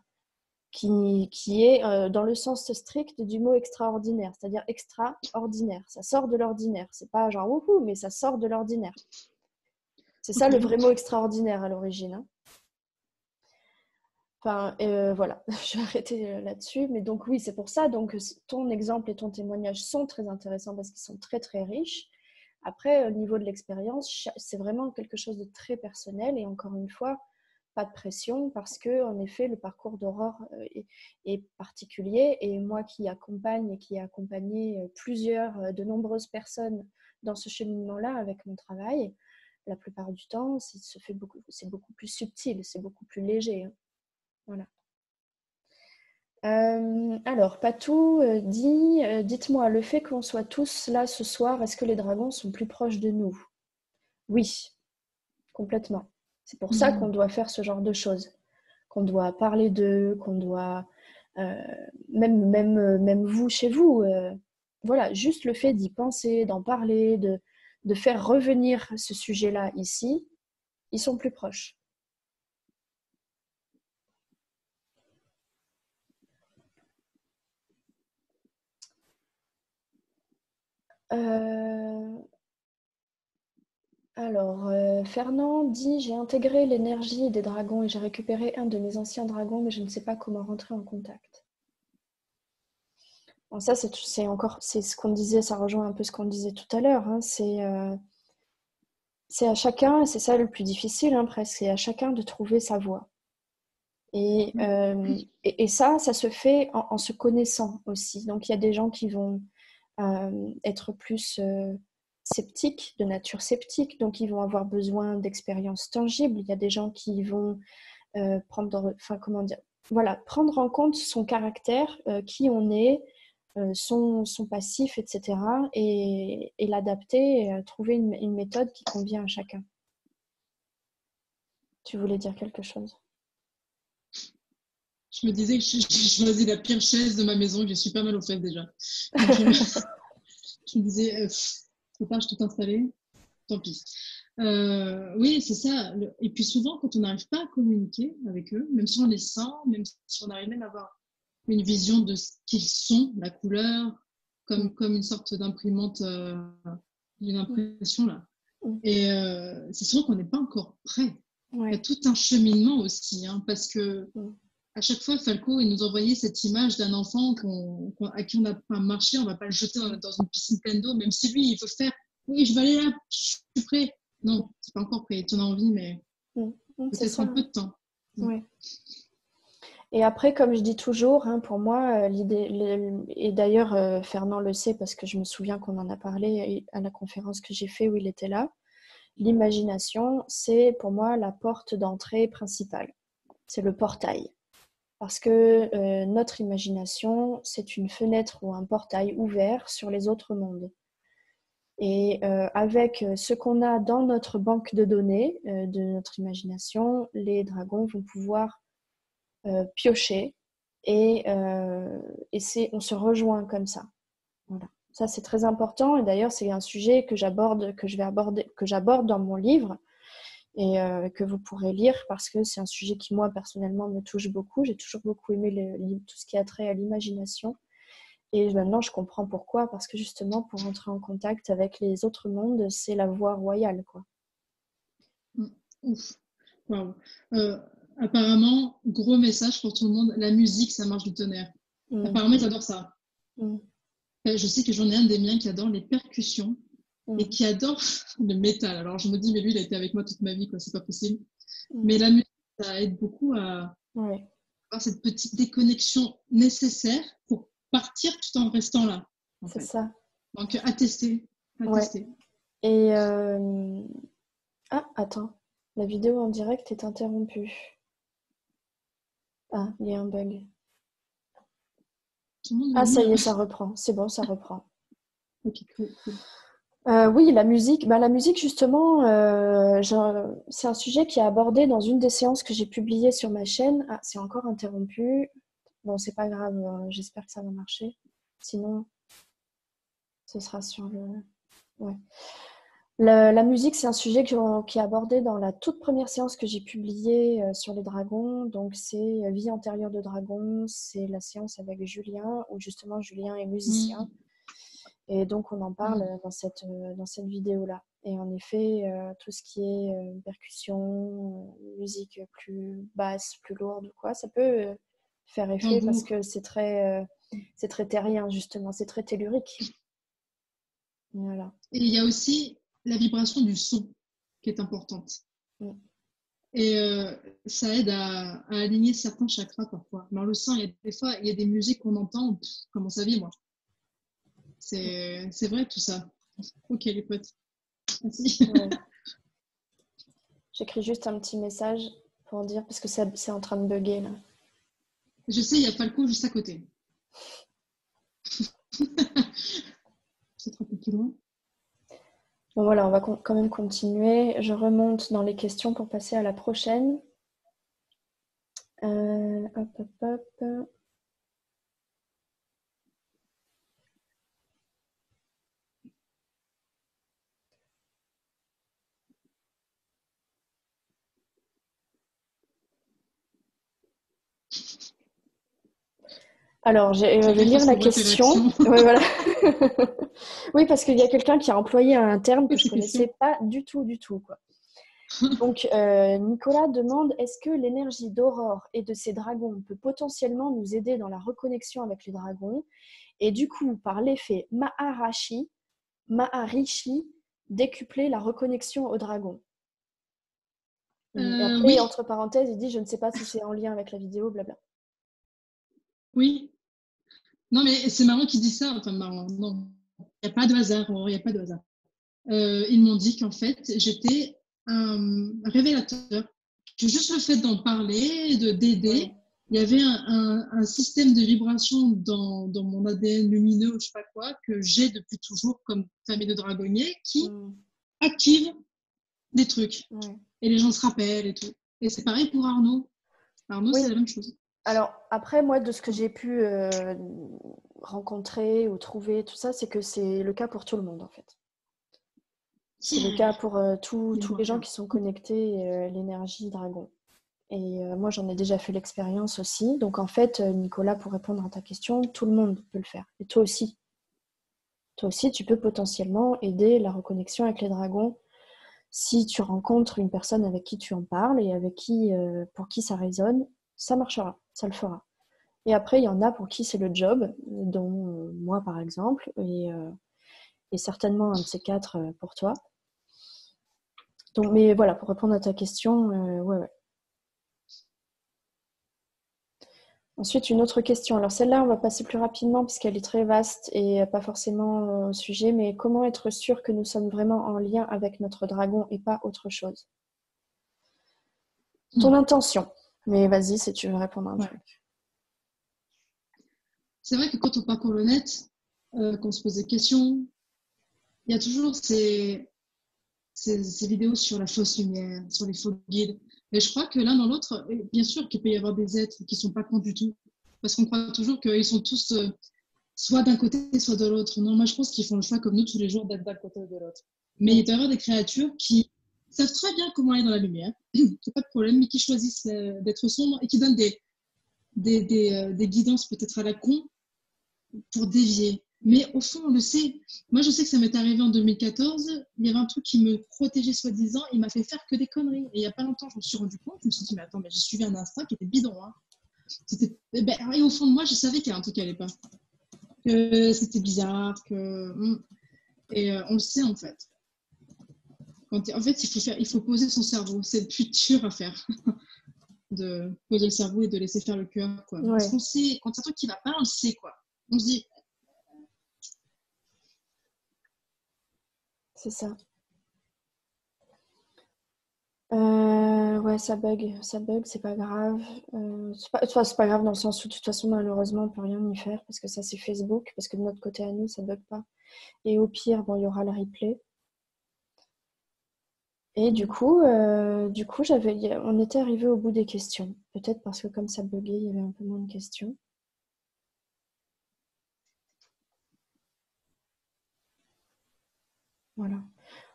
A: Qui est dans le sens strict du mot extraordinaire, c'est-à-dire extraordinaire. Ça sort de l'ordinaire. C'est pas genre wouhou, mais ça sort de l'ordinaire. C'est ça le vrai mot extraordinaire à l'origine. Hein. Enfin, voilà, je vais arrêter là-dessus. Mais donc oui, c'est pour ça. Donc ton exemple et ton témoignage sont très intéressants parce qu'ils sont très très riches. Après, au niveau de l'expérience, c'est vraiment quelque chose de très personnel. Et encore une fois, pas de pression parce que en effet, le parcours d'Aurore est particulier. Et moi qui accompagne et qui ai accompagné de nombreuses personnes dans ce cheminement-là avec mon travail, la plupart du temps, c'est beaucoup plus subtil, c'est beaucoup plus léger. Hein. Voilà. Alors, Patou dit dites-moi, le fait qu'on soit tous là ce soir, est-ce que les dragons sont plus proches de nous? Oui, complètement. C'est pour ça qu'on doit faire ce genre de choses, qu'on doit parler d'eux, qu'on doit même vous chez vous, voilà, juste le fait d'y penser, d'en parler, de faire revenir ce sujet-là ici, ils sont plus proches. Alors, Fernand dit j'ai intégré l'énergie des dragons et j'ai récupéré un de mes anciens dragons, mais je ne sais pas comment rentrer en contact. Bon, ça, c'est ce qu'on disait, ça rejoint un peu ce qu'on disait tout à l'heure. Hein, c'est à chacun, et c'est ça le plus difficile, hein, presque, c'est à chacun de trouver sa voie. Et ça se fait en se connaissant aussi. Donc, il y a des gens qui vont être plus sceptiques, de nature sceptique, donc ils vont avoir besoin d'expériences tangibles. Il y a des gens qui vont prendre en compte son caractère, qui on est, son passif, etc. et l'adapter, et trouver une méthode qui convient à chacun. Tu voulais dire quelque chose?
B: Je me disais que j'ai choisi la pire chaise de ma maison, que j'ai super mal aux fesses déjà. Je me disais, faut pas, je tout installé, tant pis. Oui, c'est ça. Et puis souvent, quand on n'arrive pas à communiquer avec eux, même si on les sent, même si on arrive même à avoir une vision de ce qu'ils sont, la couleur, comme une sorte d'imprimante, d'une impression là. Et c'est souvent qu'on n'est pas encore prêt. Ouais. Il y a tout un cheminement aussi, hein, parce que à chaque fois, Falco, il nous envoyait cette image d'un enfant à qui on n'a pas marché, on ne va pas le jeter dans une piscine pleine d'eau, même si lui, il veut faire oui, je vais aller là, je suis prêt. Non, c'est pas encore prêt. Tu en as envie, mais peut-être un peu de temps.
A: Oui. Et après, comme je dis toujours, hein, pour moi, et d'ailleurs Fernand le sait parce que je me souviens qu'on en a parlé à la conférence que j'ai faite où il était là, l'imagination, c'est pour moi la porte d'entrée principale. C'est le portail. Parce que notre imagination, c'est une fenêtre ou un portail ouvert sur les autres mondes. Et avec ce qu'on a dans notre banque de données de notre imagination, les dragons vont pouvoir piocher et on se rejoint comme ça. Voilà. Ça, c'est très important. Et d'ailleurs, c'est un sujet que j'aborde dans mon livre et que vous pourrez lire parce que c'est un sujet qui, moi, personnellement, me touche beaucoup. J'ai toujours beaucoup aimé tout ce qui a trait à l'imagination. Et maintenant, je comprends pourquoi. Parce que justement, pour entrer en contact avec les autres mondes, c'est la voie royale, quoi.
B: Ouf. Wow. Apparemment, gros message pour tout le monde, la musique, ça marche du tonnerre. Apparemment, ils adorent ça. Je sais que j'en ai un des miens qui adore les percussions et qui adore le métal. Alors, je me dis, mais lui, il a été avec moi toute ma vie, quoi, c'est pas possible. Mais la musique, ça aide beaucoup à avoir cette petite déconnexion nécessaire pour partir tout en restant là.
A: C'est ça.
B: Donc, à tester. Tester.
A: Et ah, attends. La vidéo en direct est interrompue. Ah, il y a un bug. Ah, ça y est, ça reprend. C'est bon, ça reprend.
B: Ok, cool.
A: Oui, la musique. La musique, justement, c'est un sujet qui est abordé dans une des séances que j'ai publiées sur ma chaîne. Ah, c'est encore interrompu. Bon, c'est pas grave. J'espère que ça va marcher. Sinon, ce sera sur le... Ouais. La musique, c'est un sujet qui est abordé dans la toute première séance que j'ai publiée sur les dragons. Donc, c'est Vie antérieure de dragon. C'est la séance avec Julien, où justement Julien est musicien.
B: Mm.
A: Et donc, on en parle
B: Mm.
A: dans cette vidéo-là. Et en effet, tout ce qui est percussion, musique plus basse, plus lourde ou quoi, ça peut faire effet parce
B: Tambour.
A: que c'est très terrien, justement. C'est très tellurique. Voilà.
B: Et il y a aussi la vibration du son qui est importante.
A: Mm.
B: Et ça aide à aligner certains chakras parfois. Mais on le sent, il y a des fois, il y a des musiques qu'on entend, comment ça vit, moi. C'est vrai tout ça. Ok, les potes. Merci.
A: Ouais. J'écris juste un petit message pour dire, parce que c'est en train de bugger là.
B: Je sais, il y a Falco juste à côté. C'est un peu plus loin.
A: Bon voilà, on va quand même continuer. Je remonte dans les questions pour passer à la prochaine. Hop, hop, hop. Alors, je vais
B: Chacun
A: lire
B: fasse
A: la
B: ses voix, tes
A: question.
B: réactions.
A: Ouais, voilà. Oui, parce qu'il y a quelqu'un qui a employé un terme que je
B: Ces questions.
A: connaissais pas du tout, du tout, quoi. Donc, Nicolas demande, est-ce que l'énergie d'Aurore et de ses dragons peut potentiellement nous aider dans la reconnexion avec les dragons et du coup, par l'effet Maharishi, décupler la reconnexion aux dragons. Et après,
B: Oui,
A: entre parenthèses, il dit, je ne sais pas si c'est en lien avec la vidéo, blabla.
B: oui. Non, mais c'est marrant qu'ils disent ça. Enfin, marrant. Non, il n'y a pas de hasard. Il n'y a pas de hasard. Ils m'ont dit qu'en fait, j'étais un révélateur. Que juste le fait d'en parler,
A: Ouais.
B: d'aider, il y avait un système de vibration dans mon ADN lumineux, ou je sais pas quoi, que j'ai depuis toujours comme famille de dragonniers, qui
A: Mm.
B: active des trucs.
A: Ouais.
B: Et les gens se rappellent et tout. Et c'est pareil pour Arnaud. Arnaud, c'est
A: Oui.
B: la même chose.
A: Alors, après, moi, de ce que j'ai pu rencontrer ou trouver, tout ça, c'est que c'est le cas pour tout le monde, en fait. C'est le cas
B: Yeah.
A: pour tous les gens qui sont connectés à l'énergie dragon. Et moi, j'en ai déjà fait l'expérience aussi. Donc, en fait, Nicolas, pour répondre à ta question, tout le monde peut le faire. Et toi aussi. Toi aussi, tu peux potentiellement aider la reconnexion avec les dragons si tu rencontres une personne avec qui tu en parles et avec qui, pour qui ça résonne, ça marchera, ça le fera. Et après, il y en a pour qui c'est le job, dont moi par exemple, et certainement un de ces quatre pour toi. Donc, mais voilà, pour répondre à ta question, ouais, ouais. Ensuite, une autre question. Alors celle-là, on va passer plus rapidement puisqu'elle est très vaste et pas forcément au sujet, mais comment être sûr que nous sommes vraiment en lien avec notre dragon et pas autre chose? Ton intention. Mais vas-y, si tu veux répondre à un
B: Ouais.
A: truc.
B: C'est vrai que quand on parcourt le net, qu'on se pose des questions, il y a toujours ces vidéos sur la fausse lumière, sur les faux guides. Et je crois que l'un dans l'autre, bien sûr qu'il peut y avoir des êtres qui ne sont pas cons du tout. Parce qu'on croit toujours qu'ils sont tous soit d'un côté, soit de l'autre. Non, moi je pense qu'ils font le choix comme nous tous les jours d'être d'un côté ou de l'autre. Mais il doit y avoir des créatures qui savent très bien comment aller dans la lumière, c'est pas de problème, mais qui choisissent d'être sombres et qui donnent des guidances peut-être à la con pour dévier. Mais au fond, on le sait. Moi, je sais que ça m'est arrivé en 2014. Il y avait un truc qui me protégeait soi-disant. Il m'a fait faire que des conneries. Et il n'y a pas longtemps, je me suis rendu compte. Je me suis dit, mais attends, mais j'ai suivi un instinct qui était bidon. Hein. Et au fond de moi, je savais qu'il y a un truc qui n'allait pas. Que c'était bizarre. Et on le sait, en fait. En fait, il faut poser son cerveau. C'est le plus dur à faire. De poser le cerveau et de laisser faire le cœur. Quoi. Parce
A: Ouais,
B: qu'on sait, quand il y a un truc qui ne va pas, on le sait. Quoi. On se dit,
A: c'est ça. Ouais, ça bug, c'est pas grave. C'est pas grave dans le sens où de toute façon, malheureusement, on peut rien y faire parce que ça, c'est Facebook, parce que de notre côté à nous, ça bug pas. Et au pire, bon, il y aura le replay. Et du coup, on était arrivé au bout des questions. Peut-être parce que comme ça buguait, il y avait un peu moins de questions. Voilà.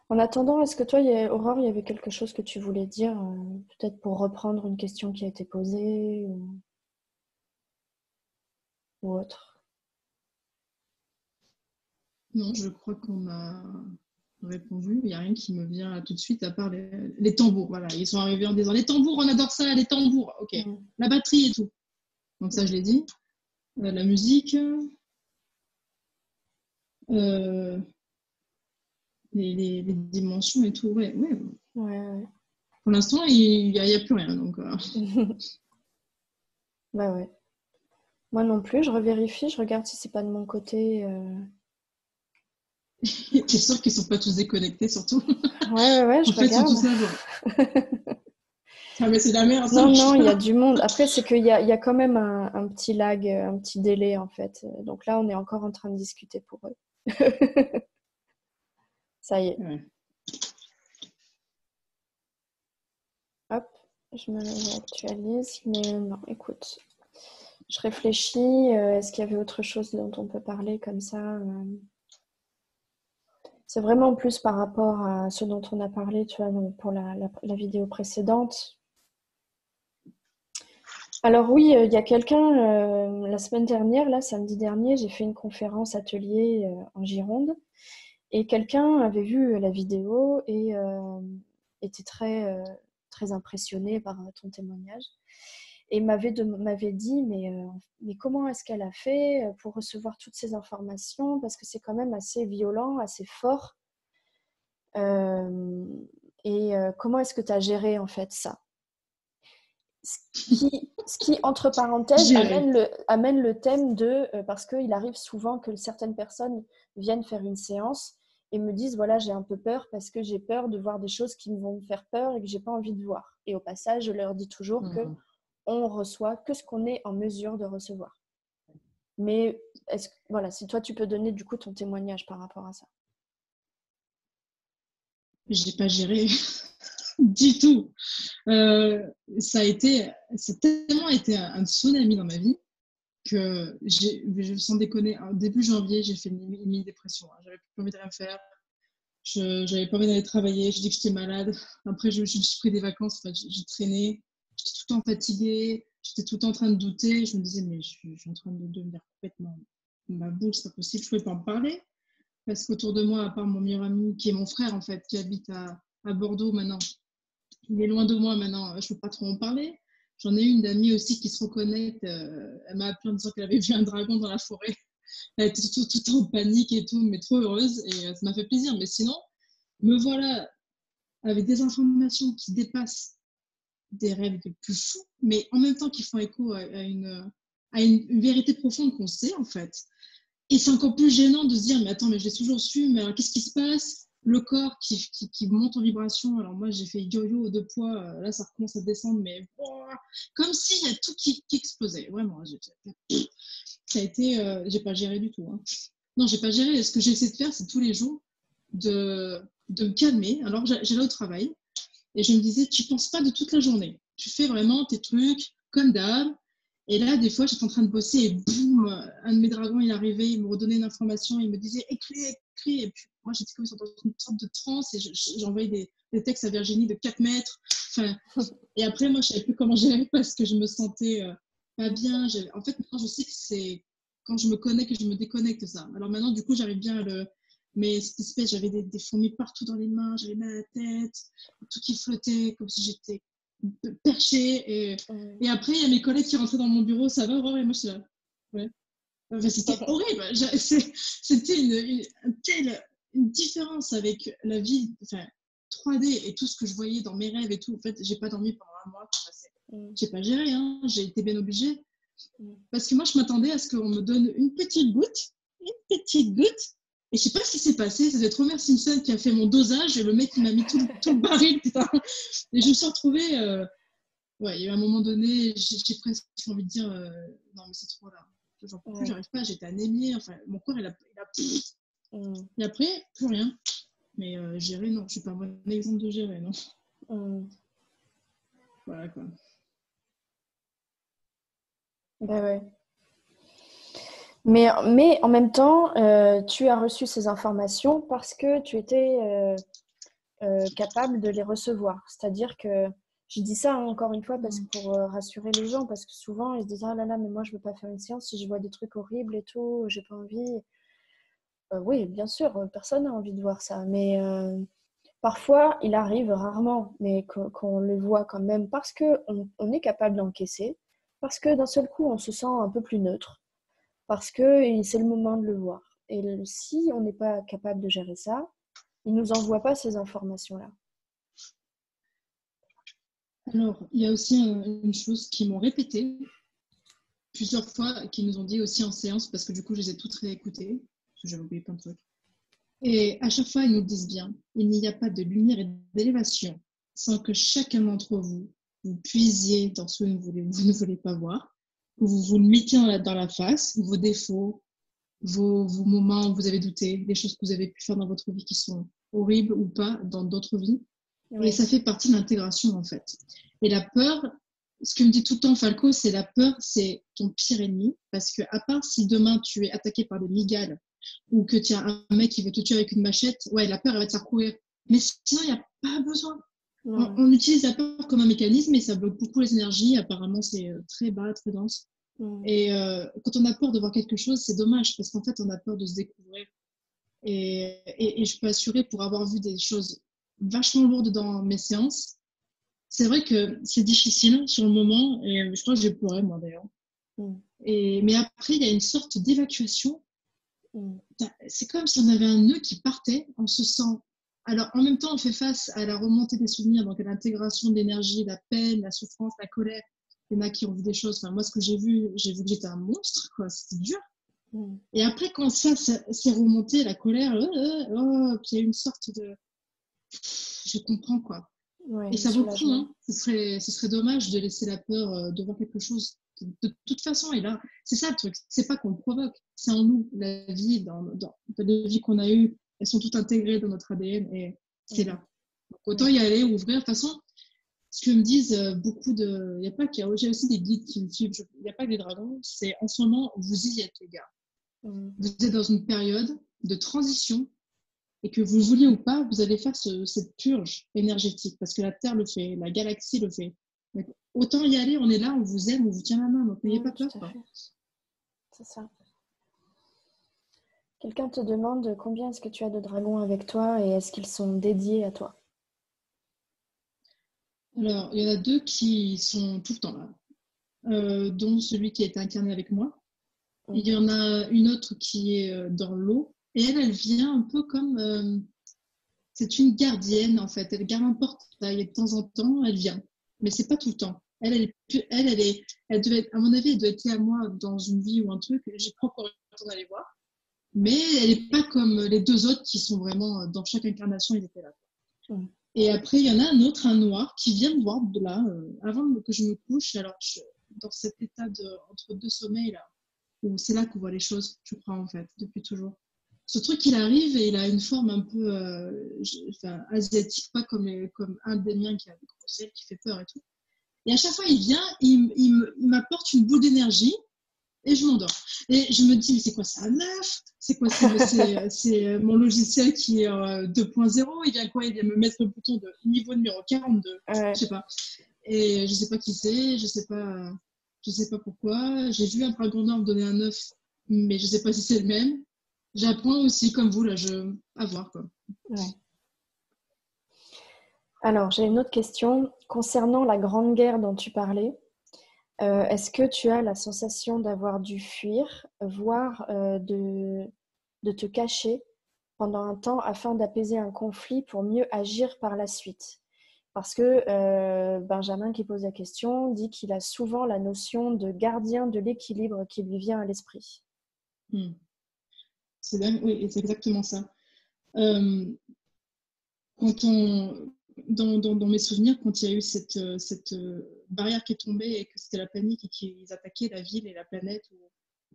A: En attendant, est-ce que toi, Aurore, il y avait quelque chose que tu voulais dire, peut-être pour reprendre une question qui a été posée ou autre?
B: Non, je crois qu'on a répondu. Il n'y a rien qui me vient là tout de suite à part les tambours. Voilà, ils sont arrivés en disant les tambours, on adore ça, les tambours. Ok, la batterie et tout. Donc ça, je l'ai dit. La musique, euh, les dimensions et tout. Ouais, ouais.
A: Ouais.
B: Pour l'instant, il n'y a plus rien. Donc,
A: Bah ouais. Moi non plus, je revérifie, je regarde si c'est pas de mon côté.
B: t'es sûr qu'ils ne sont pas tous déconnectés, surtout.
A: Ouais,
B: En
A: je
B: fait, ils sont
A: regarde.
B: tous là, genre. Ah, mais c'est la merde, ça
A: Non,
B: marche
A: il y a
B: pas.
A: du monde. Après, c'est qu'il y a quand même un petit lag, un petit délai en fait. Donc là, on est encore en train de discuter pour eux. Ça y est.
B: Ouais.
A: Hop, je me réactualise. Mais non, écoute, je réfléchis. Est-ce qu'il y avait autre chose dont on peut parler comme ça C'est vraiment plus par rapport à ce dont on a parlé, tu vois, pour la vidéo précédente. Alors oui, il y a quelqu'un, la semaine dernière, là, samedi dernier, j'ai fait une conférence atelier en Gironde et quelqu'un avait vu la vidéo et était très impressionné par ton témoignage et m'avait dit, mais comment est-ce qu'elle a fait pour recevoir toutes ces informations? Parce que c'est quand même assez violent, assez fort. Euh, comment est-ce que tu as géré en fait ça? Ce qui, entre parenthèses,
B: Gérer.
A: amène le thème de, parce qu'il arrive souvent que certaines personnes viennent faire une séance et me disent, voilà, j'ai un peu peur parce que j'ai peur de voir des choses qui me vont me faire peur et que j'ai pas envie de voir. Et au passage, je leur dis toujours que on reçoit que ce qu'on est en mesure de recevoir. Mais voilà, si toi tu peux donner du coup ton témoignage par rapport à ça.
B: J'ai pas géré du tout. Ça tellement été un tsunami dans ma vie que sans déconner, début janvier, j'ai fait une mini-dépression. J'avais plus envie de rien faire. J'avais pas envie d'aller travailler. J'ai dit que j'étais malade. Après, je me suis pris des vacances. Enfin, j'ai traîné. J'étais tout le temps fatiguée. J'étais tout le temps en train de douter. Je me disais, mais je suis en train de devenir complètement ma boule. C'est pas possible. Je pouvais pas en parler. Parce qu'autour de moi, à part mon meilleur ami, qui est mon frère en fait, qui habite à Bordeaux maintenant, il est loin de moi maintenant, je ne peux pas trop en parler. J'en ai une d'amie aussi qui se reconnecte. Elle m'a appelé en disant qu'elle avait vu un dragon dans la forêt. Elle était tout en panique et tout, mais trop heureuse et ça m'a fait plaisir. Mais sinon, me voilà avec des informations qui dépassent des rêves les plus fous, mais en même temps qui font écho à une vérité profonde qu'on sait en fait. Et c'est encore plus gênant de se dire, mais attends, mais je l'ai toujours su, mais alors qu'est-ce qui se passe? Le corps qui monte en vibration. Alors moi, j'ai fait yo-yo de poids, là, ça recommence à descendre, mais oh, comme s'il y a tout qui explosait. Vraiment, ça a été, j'ai pas géré du tout. Hein. Non, j'ai pas géré. Ce que j'essaie de faire, c'est tous les jours de me calmer. Alors, j'allais au travail et je me disais, tu penses pas de toute la journée. Tu fais vraiment tes trucs comme d'hab. Et là, des fois, j'étais en train de bosser et boum, un de mes dragons, il arrivait, il me redonnait une information, il me disait écris, écris. Et puis, moi, j'étais comme dans une sorte de transe et j'envoyais des textes à Virginie de 4 mètres. Enfin, et après, moi, je savais plus comment gérer parce que je me sentais pas bien. En fait, maintenant, je sais que c'est quand je me connecte que je me déconnecte ça. Alors maintenant, du coup, j'arrive bien à le. Mais cette espèce, j'avais des fourmis partout dans les mains, j'avais mal à la tête, tout qui flottait, comme si j'étais perchée. Et après, il y a mes collègues qui rentraient dans mon bureau, ça va, Aurore? Et moi, je suis là. Ouais. Enfin, c'était horrible. C'était une différence avec la vie, enfin, 3D et tout ce que je voyais dans mes rêves et tout. En fait, j'ai pas dormi pendant un mois. J'ai pas géré, hein. J'ai été bien obligée. Parce que moi, je m'attendais à ce qu'on me donne une petite goutte. Et je sais pas ce qui s'est passé. Ça doit être Homer Simpson qui a fait mon dosage et le mec qui m'a mis tout le baril, putain. Et je me suis retrouvée. Ouais, il y a eu un moment donné, j'ai presque envie de dire non, mais c'est trop là. J'en peux plus, j'arrive pas, j'étais anémiée. Enfin, mon corps, il a. Et après, plus rien. Mais gérer, non, je suis pas un bon exemple de gérer, non. Voilà quoi.
A: Ben ouais. Mais en même temps, tu as reçu ces informations parce que tu étais capable de les recevoir. C'est-à-dire que je dis ça encore une fois parce que pour rassurer les gens, parce que souvent ils se disent ah là là, mais moi je veux pas faire une séance si je vois des trucs horribles et tout, j'ai pas envie. Oui, bien sûr, personne n'a envie de voir ça, mais parfois il arrive rarement, mais qu'on le voit quand même parce que on est capable d'encaisser, parce que d'un seul coup on se sent un peu plus neutre, parce que c'est le moment de le voir. Et si on n'est pas capable de gérer ça, il nous envoie pas ces informations-là.
B: Alors, il y a aussi une chose qu'ils m'ont répété plusieurs fois, qu'ils nous ont dit aussi en séance, parce que du coup, je les ai toutes réécoutées, parce que j'avais oublié plein de trucs. Et à chaque fois, ils nous disent bien, il n'y a pas de lumière et d'élévation sans que chacun d'entre vous, vous puisiez dans ce que vous ne voulez pas voir, que vous vous le mettiez dans la face, vos défauts, vos moments où vous avez douté, les choses que vous avez pu faire dans votre vie qui sont horribles ou pas dans d'autres vies. Et
A: Oui.
B: ça fait partie de l'intégration, en fait. Et la peur, ce que me dit tout le temps Falco, c'est la peur, c'est ton pire ennemi. Parce que, à part si demain tu es attaqué par des migales ou que tu as un mec qui veut te tuer avec une machette, ouais, la peur, elle va te faire courir. Mais sinon, il n'y a pas besoin. On utilise la peur comme un mécanisme et ça bloque beaucoup les énergies. Apparemment, c'est très bas, très dense. Et quand on a peur de voir quelque chose, c'est dommage parce qu'en fait, on a peur de se découvrir. Et je peux assurer, pour avoir vu des choses vachement lourdes dans mes séances, c'est vrai que c'est difficile sur le moment, et je crois que j'ai pleuré moi d'ailleurs. Mais après, il y a une sorte d'évacuation. C'est comme si on avait un nœud qui partait, on se sent. Alors en même temps, on fait face à la remontée des souvenirs, donc à l'intégration de l'énergie, la peine, la souffrance, la colère. Il y en a qui ont vu des choses. Enfin, moi, ce que j'ai vu que j'étais un monstre, quoi. C'était dur. Et après, quand ça s'est remonté, la colère, puis il y a une sorte de. Je comprends, quoi.
A: Ouais,
B: et ça vaut le coup, hein. Ce serait dommage de laisser la peur de voir quelque chose. De toute façon, et là, c'est ça le truc. C'est pas qu'on le provoque, c'est en nous. La vie, dans les vies qu'on a eues, elles sont toutes intégrées dans notre ADN et c'est là. Donc, autant y aller, ouvrir. De toute façon, ce que me disent beaucoup de. Il y a pas qu'il y a aussi des guides qui me suivent. Il n'y a pas que des dragons. C'est en ce moment, vous y êtes, les gars. Vous êtes dans une période de transition et que vous le vouliez ou pas, vous allez faire cette purge énergétique parce que la Terre le fait, la galaxie le fait. Donc, autant y aller, on est là, on vous aime, on vous tient la main, donc n'ayez pas peur.
A: C'est ça. Quelqu'un te demande combien est-ce que tu as de dragons avec toi et est-ce qu'ils sont dédiés à toi?
B: Alors, il y en a 2 qui sont tout le temps là, dont celui qui a été incarné avec moi. Il y en a une autre qui est dans l'eau et elle vient un peu comme... c'est une gardienne en fait, elle garde un portail et de temps en temps elle vient, mais c'est pas tout le temps. Elle devait être, à mon avis, elle doit être à moi dans une vie ou un truc. J'ai pas encore eu le temps d'aller voir, mais elle est pas comme les 2 autres qui sont vraiment dans chaque incarnation, ils étaient là. Et après il y en a un autre, un noir, qui vient me voir de là avant que je me couche. Alors dans cet état entre 2 sommeils là, où c'est là qu'on voit les choses, je crois en fait, depuis toujours. Ce truc, il arrive et il a une forme un peu asiatique, pas comme un des miens qui a des grosses ailes, qui fait peur et tout. Et à chaque fois, il vient, il m'apporte une boule d'énergie et je m'endors. Et je me dis, mais c'est quoi ça, un œuf? C'est quoi c'est mon logiciel qui est 2.0. Il vient quoi? Il vient me mettre le bouton de niveau numéro 42. Je sais pas. Et je sais pas qui c'est, je sais pas pourquoi. J'ai vu un dragon noir me donner un œuf, mais je sais pas si c'est le même. J'apprends aussi, comme vous, là, à voir, quoi.
A: Ouais. Alors, j'ai une autre question. Concernant la Grande Guerre dont tu parlais, est-ce que tu as la sensation d'avoir dû fuir, voire de te cacher pendant un temps afin d'apaiser un conflit pour mieux agir par la suite? Parce que Benjamin, qui pose la question, dit qu'il a souvent la notion de gardien de l'équilibre qui lui vient à l'esprit.
B: C'est dingue, oui, c'est exactement ça. Dans mes souvenirs, quand il y a eu cette barrière qui est tombée et que c'était la panique et qu'ils attaquaient la ville et la planète,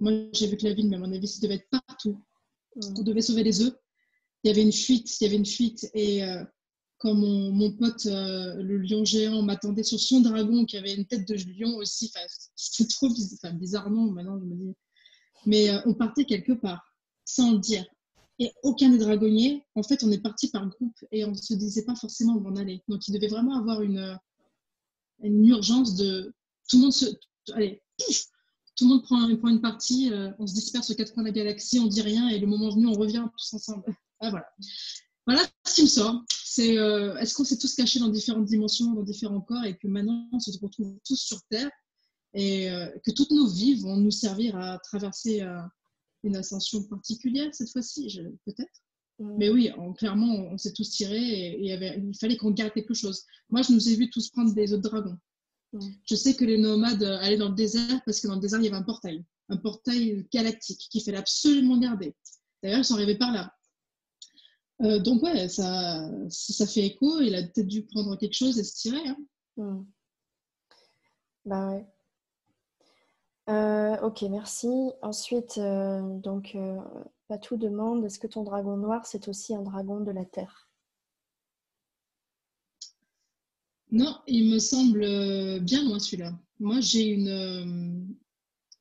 B: moi j'ai vu que la ville, mais à mon avis, ça devait être partout. On devait sauver les œufs. Il y avait une fuite et quand mon pote, le lion géant, m'attendait sur son dragon qui avait une tête de lion aussi, c'était trop bizarre, bizarrement, maintenant je me dis. Mais on partait quelque part, sans le dire. Et aucun des dragonniers, en fait, on est parti par groupe et on ne se disait pas forcément où on allait. Donc, il devait vraiment avoir une urgence de tout le monde allez, pouf, tout le monde prend une partie, on se disperse aux quatre coins de la galaxie, on dit rien et le moment venu, on revient tous ensemble. Ah, voilà. Voilà ce qui me sort. C'est est-ce qu'on s'est tous cachés dans différentes dimensions, dans différents corps et que maintenant on se retrouve tous sur Terre et que toutes nos vies vont nous servir à traverser une ascension particulière cette fois-ci, peut-être. Mais oui, clairement, on s'est tous tirés et il fallait qu'on garde quelque chose. Moi, je nous ai vus tous prendre des œufs de dragon. Je sais que les nomades allaient dans le désert parce que dans le désert, il y avait un portail galactique qu'il fallait absolument garder. D'ailleurs, ils sont arrivés par là. Donc ouais, ça fait écho. Il a peut-être dû prendre quelque chose et se tirer. Hein.
A: Bah ouais. Ok, merci. Ensuite, Patou demande, est-ce que ton dragon noir, c'est aussi un dragon de la Terre?
B: Non, il me semble bien loin celui-là. Moi, j'ai une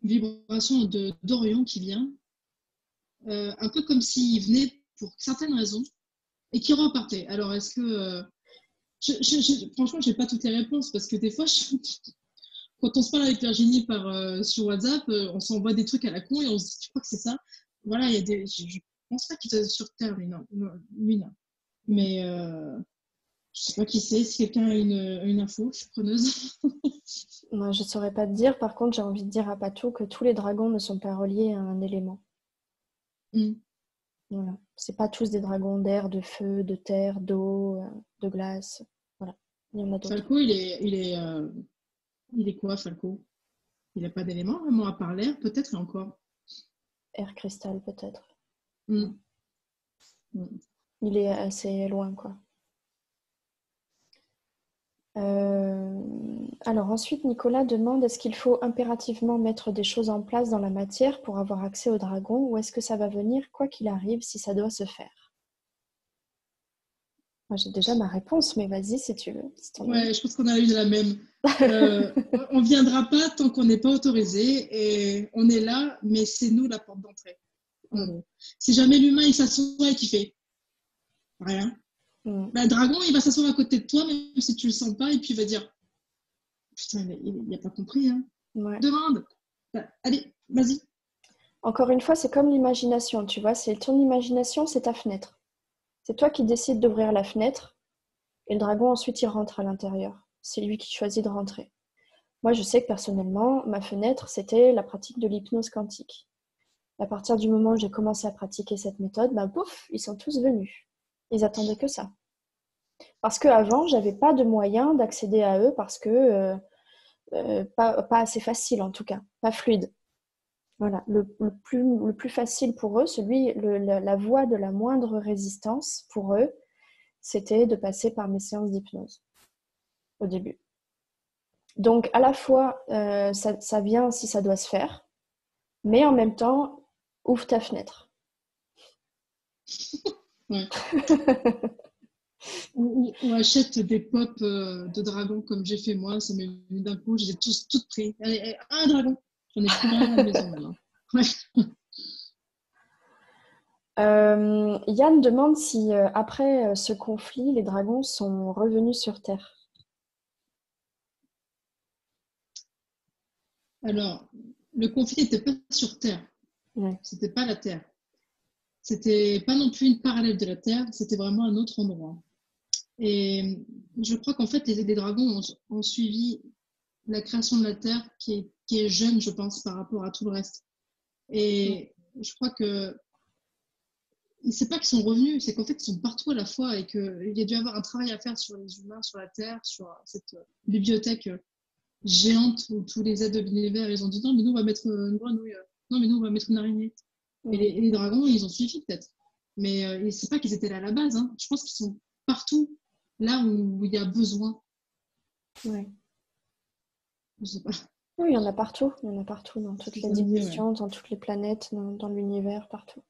B: vibration d'Orion qui vient, un peu comme s'il venait pour certaines raisons et qui repartait. Alors, est-ce que... franchement, je n'ai pas toutes les réponses parce que des fois, quand on se parle avec Virginie sur WhatsApp, on s'envoie des trucs à la con et on se dit, tu crois que c'est ça? Voilà, il y a des... Je ne pense pas qu'il soit sur Terre, lui, non. Lui, non. Mais je ne sais pas qui c'est. Si quelqu'un a une info, je suis preneuse.
A: Moi, je ne saurais pas te dire. Par contre, j'ai envie de dire à Patou que tous les dragons ne sont pas reliés à un élément. Voilà. C'est pas tous des dragons d'air, de feu, de terre, d'eau, de glace. Voilà. Il y en a d'autres.
B: Falco, il est quoi, Falco? Il n'a pas d'élément, vraiment, à part l'air, peut-être, et encore.
A: Air cristal, peut-être.
B: Mm.
A: Il est assez loin, quoi. Alors ensuite, Nicolas demande, est-ce qu'il faut impérativement mettre des choses en place dans la matière pour avoir accès au dragon, ou est-ce que ça va venir quoi qu'il arrive si ça doit se faire? Moi, j'ai déjà ma réponse, mais vas-y si tu veux.
B: Ouais, je pense qu'on a eu la même. On ne viendra pas tant qu'on n'est pas autorisé et on est là, mais c'est nous la porte d'entrée. Si jamais l'humain il s'assoit et qu'il fait rien, le dragon il va s'asseoir à côté de toi, même si tu le sens pas, et puis il va dire putain, il n'a pas compris. Hein.
A: Ouais.
B: Demande. Allez, vas-y.
A: Encore une fois, c'est comme l'imagination, tu vois. C'est ton imagination, c'est ta fenêtre. C'est toi qui décides d'ouvrir la fenêtre et le dragon ensuite il rentre à l'intérieur. C'est lui qui choisit de rentrer. Moi, je sais que personnellement, ma fenêtre, c'était la pratique de l'hypnose quantique. À partir du moment où j'ai commencé à pratiquer cette méthode, pouf, ils sont tous venus. Ils attendaient que ça. Parce qu'avant, j'avais pas de moyen d'accéder à eux parce que pas assez facile en tout cas, pas fluide. Voilà, le plus facile pour eux, la voie de la moindre résistance pour eux, c'était de passer par mes séances d'hypnose au début. Donc à la fois, ça vient si ça doit se faire, mais en même temps, ouvre ta fenêtre.
B: Ouais. ou achète des pop de dragons comme j'ai fait moi, ça m'est venu d'un coup, j'ai toutes pris. Allez, un dragon, j'en ai plus rien à la maison maintenant. Ouais.
A: Yann demande si après ce conflit, les dragons sont revenus sur Terre.
B: Alors, le conflit n'était pas sur Terre, c'était pas la Terre. C'était pas non plus une parallèle de la Terre, c'était vraiment un autre endroit. Et je crois qu'en fait, les dragons ont suivi la création de la Terre qui est jeune, je pense, par rapport à tout le reste. Et je crois que c'est pas qu'ils sont revenus, c'est qu'en fait, ils sont partout à la fois et qu'il y a dû avoir un travail à faire sur les humains, sur la Terre, sur cette bibliothèque géante où tous les êtres de l'univers, ils ont dit non, mais nous, on va mettre une grenouille. Non, mais nous, on va mettre une araignée. Et les dragons, ils ont suivi peut-être. Mais c'est pas qu'ils étaient là à la base. Hein. Je pense qu'ils sont partout, là où il y a besoin.
A: Ouais.
B: Je sais pas.
A: Oui, il y en a partout. Il y en a partout, dans toutes les dimensions, dans toutes les planètes, dans l'univers, partout.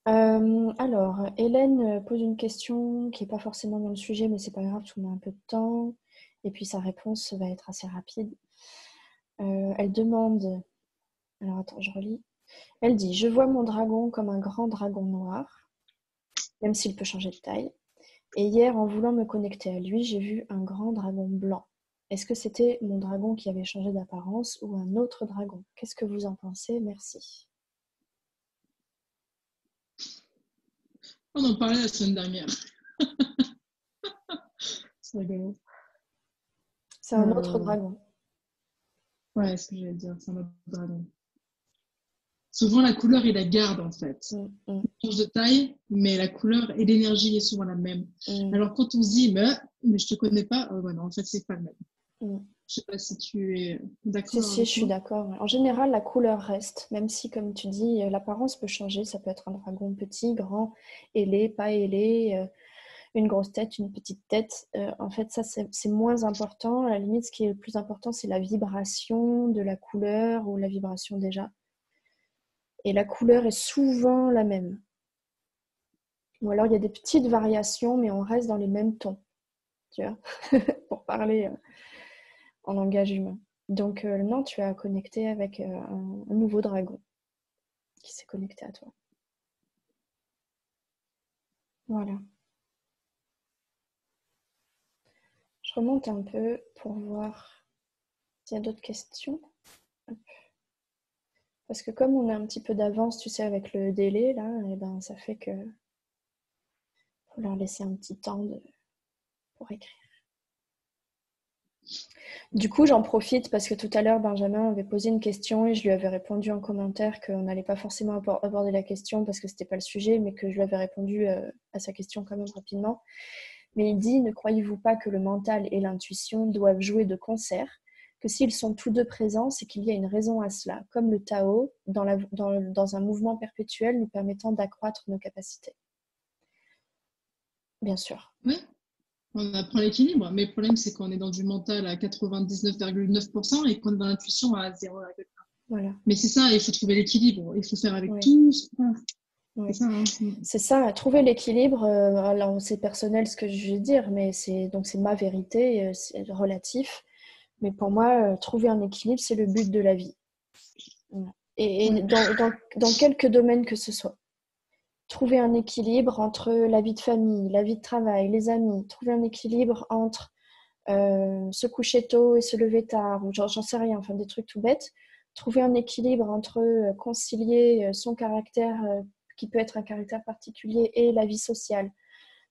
A: Alors, Hélène pose une question qui n'est pas forcément dans le sujet, mais c'est pas grave, on a un peu de temps. Et puis sa réponse va être assez rapide. Elle demande... Alors attends, je relis. Elle dit: je vois mon dragon comme un grand dragon noir, même s'il peut changer de taille. Et hier, en voulant me connecter à lui, j'ai vu un grand dragon blanc. Est-ce que c'était mon dragon qui avait changé d'apparence ou un autre dragon? Qu'est-ce que vous en pensez? Merci.
B: On en parlait la semaine dernière. C'est rigolo.
A: C'est un autre dragon.
B: Ouais, c'est ce que j'allais dire, c'est un autre dragon. Souvent, la couleur, il la garde, en fait. Il change de taille, mais la couleur et l'énergie est souvent la même. Alors, quand on se dit, mais je te connais pas, ouais, non, en fait, c'est pas le même. Je sais pas si tu es d'accord
A: Si,
B: avec
A: je suis d'accord. En général, la couleur reste, même si, comme tu dis, l'apparence peut changer. Ça peut être un dragon petit, grand, ailé, pas ailé, une grosse tête, une petite tête. En fait, ça, c'est moins important. À la limite, ce qui est le plus important, c'est la vibration de la couleur ou la vibration déjà. Et la couleur est souvent la même. Ou alors, il y a des petites variations, mais on reste dans les mêmes tons, tu vois, pour parler en langage humain. Donc, non, tu as connecté avec un nouveau dragon qui s'est connecté à toi. Voilà. Je remonte un peu pour voir s'il y a d'autres questions. Hop. Parce que comme on a un petit peu d'avance, tu sais, avec le délai, là, et ben, ça fait que faut leur laisser un petit temps pour écrire. Du coup, j'en profite parce que tout à l'heure, Benjamin avait posé une question et je lui avais répondu en commentaire qu'on n'allait pas forcément aborder la question parce que ce n'était pas le sujet, mais que je lui avais répondu à sa question quand même rapidement. Mais il dit: ne croyez-vous pas que le mental et l'intuition doivent jouer de concert, que s'ils sont tous deux présents, c'est qu'il y a une raison à cela, comme le Tao, dans un mouvement perpétuel nous permettant d'accroître nos capacités. Bien sûr.
B: Oui, on apprend l'équilibre, mais le problème, c'est qu'on est dans du mental à 99,9% et qu'on est dans l'intuition à 0,1%.
A: Voilà.
B: Mais c'est ça, il faut trouver l'équilibre, il faut faire avec
A: Oui.
B: tout.
A: Oui.
B: C'est ça, hein.
A: C'est ça, trouver l'équilibre. Alors, c'est personnel ce que je vais dire, mais c'est ma vérité, c'est relatif. Mais pour moi, trouver un équilibre, c'est le but de la vie. Et
B: Ouais.
A: dans quelques domaines que ce soit. Trouver un équilibre entre la vie de famille, la vie de travail, les amis. Trouver un équilibre entre se coucher tôt et se lever tard, ou j'en sais rien, enfin des trucs tout bêtes. Trouver un équilibre entre concilier son caractère, qui peut être un caractère particulier, et la vie sociale.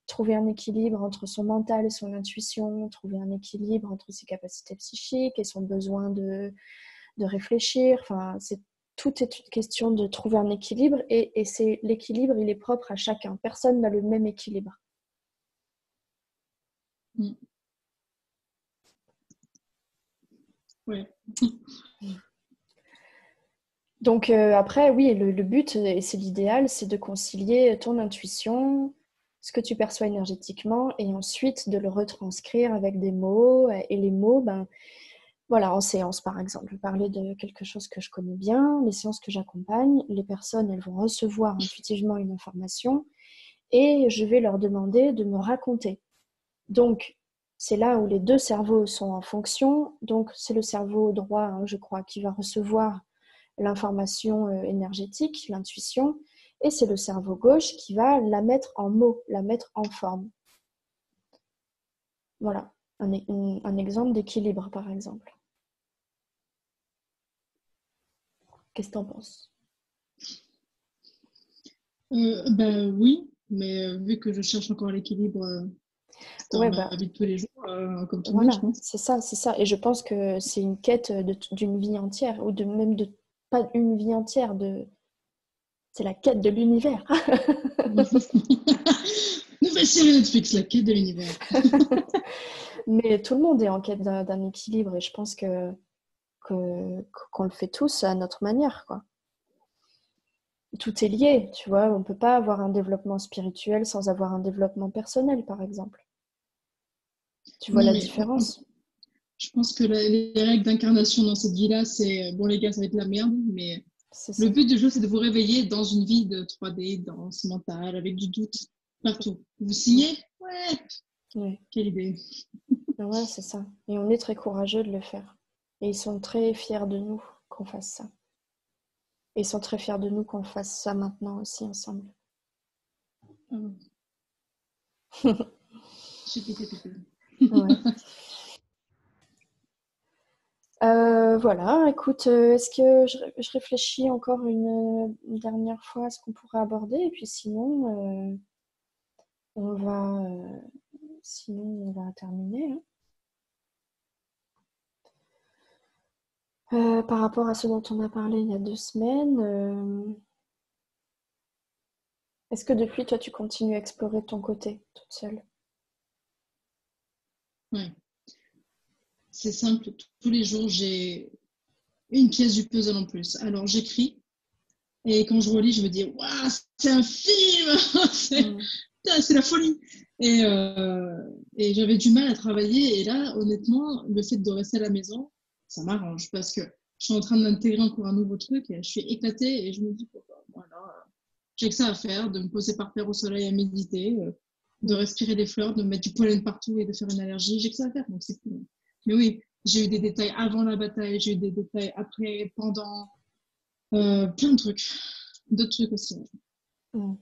A: Trouver un équilibre entre son mental et son intuition. Trouver un équilibre entre ses capacités psychiques et son besoin de réfléchir. Enfin, tout est une question de trouver un équilibre et c'est l'équilibre, il est propre à chacun. Personne n'a le même équilibre.
B: Ouais.
A: Donc après, oui, le but, et c'est l'idéal, c'est de concilier ton intuition, ce que tu perçois énergétiquement, et ensuite de le retranscrire avec des mots. Et les mots, voilà, en séance par exemple, je vais parler de quelque chose que je connais bien, les séances que j'accompagne, les personnes, elles vont recevoir intuitivement une information et je vais leur demander de me raconter. Donc, c'est là où les deux cerveaux sont en fonction. Donc, c'est le cerveau droit, hein, je crois, qui va recevoir l'information énergétique, l'intuition, et c'est le cerveau gauche qui va la mettre en mots, la mettre en forme. Voilà, un exemple d'équilibre, par exemple. Qu'est-ce que tu en penses?
B: Ben oui, mais vu que je cherche encore l'équilibre dans
A: Ouais,
B: ma vie de tous les jours, comme tout le monde, je
A: voilà,
B: pense.
A: c'est ça, c'est ça. Et je pense que c'est une quête d'une vie entière, ou même de pas une vie entière, c'est la quête de l'univers.
B: Nouvelle série Netflix, la quête de l'univers.
A: Mais tout le monde est en quête d'un équilibre et je pense qu'on le fait tous à notre manière, quoi. Tout est lié, tu vois. On ne peut pas avoir un développement spirituel sans avoir un développement personnel, par exemple. Tu vois
B: Non,
A: la
B: mais
A: différence?
B: je pense que les règles d'incarnation dans cette vie-là, c'est bon, les gars, ça va être de la merde, mais
A: C'est
B: le
A: ça.
B: but du jeu, c'est de vous réveiller dans une vie de 3D, dans ce mental, avec du doute partout. Vous signez? Ouais,
A: Oui.
B: quelle idée.
A: Ouais, c'est ça. Et on est très courageux de le faire. Et ils sont très fiers de nous qu'on fasse ça. Et ils sont très fiers de nous qu'on fasse ça maintenant aussi ensemble. Ouais. Voilà, écoute, est-ce que je réfléchis encore une dernière fois à ce qu'on pourrait aborder et puis on va, sinon on va terminer, hein. Par rapport à ce dont on a parlé il y a 2 semaines, est-ce que depuis toi tu continues à explorer de ton côté, toute seule?
B: Ouais. C'est simple, tous les jours j'ai une pièce du puzzle en plus. Alors j'écris et quand je relis, je me dis waouh, c'est un film, c'est la folie. Et j'avais du mal à travailler et là, honnêtement, le fait de rester à la maison, ça m'arrange parce que je suis en train d'intégrer encore un nouveau truc et je suis éclatée et je me dis voilà, j'ai que ça à faire, de me poser par terre au soleil à méditer, de respirer les fleurs, de mettre du pollen partout et de faire une allergie, j'ai que ça à faire, donc c'est cool. Mais oui, j'ai eu des détails avant la bataille, j'ai eu des détails après, pendant, plein de trucs. D'autres trucs aussi.
A: Mm.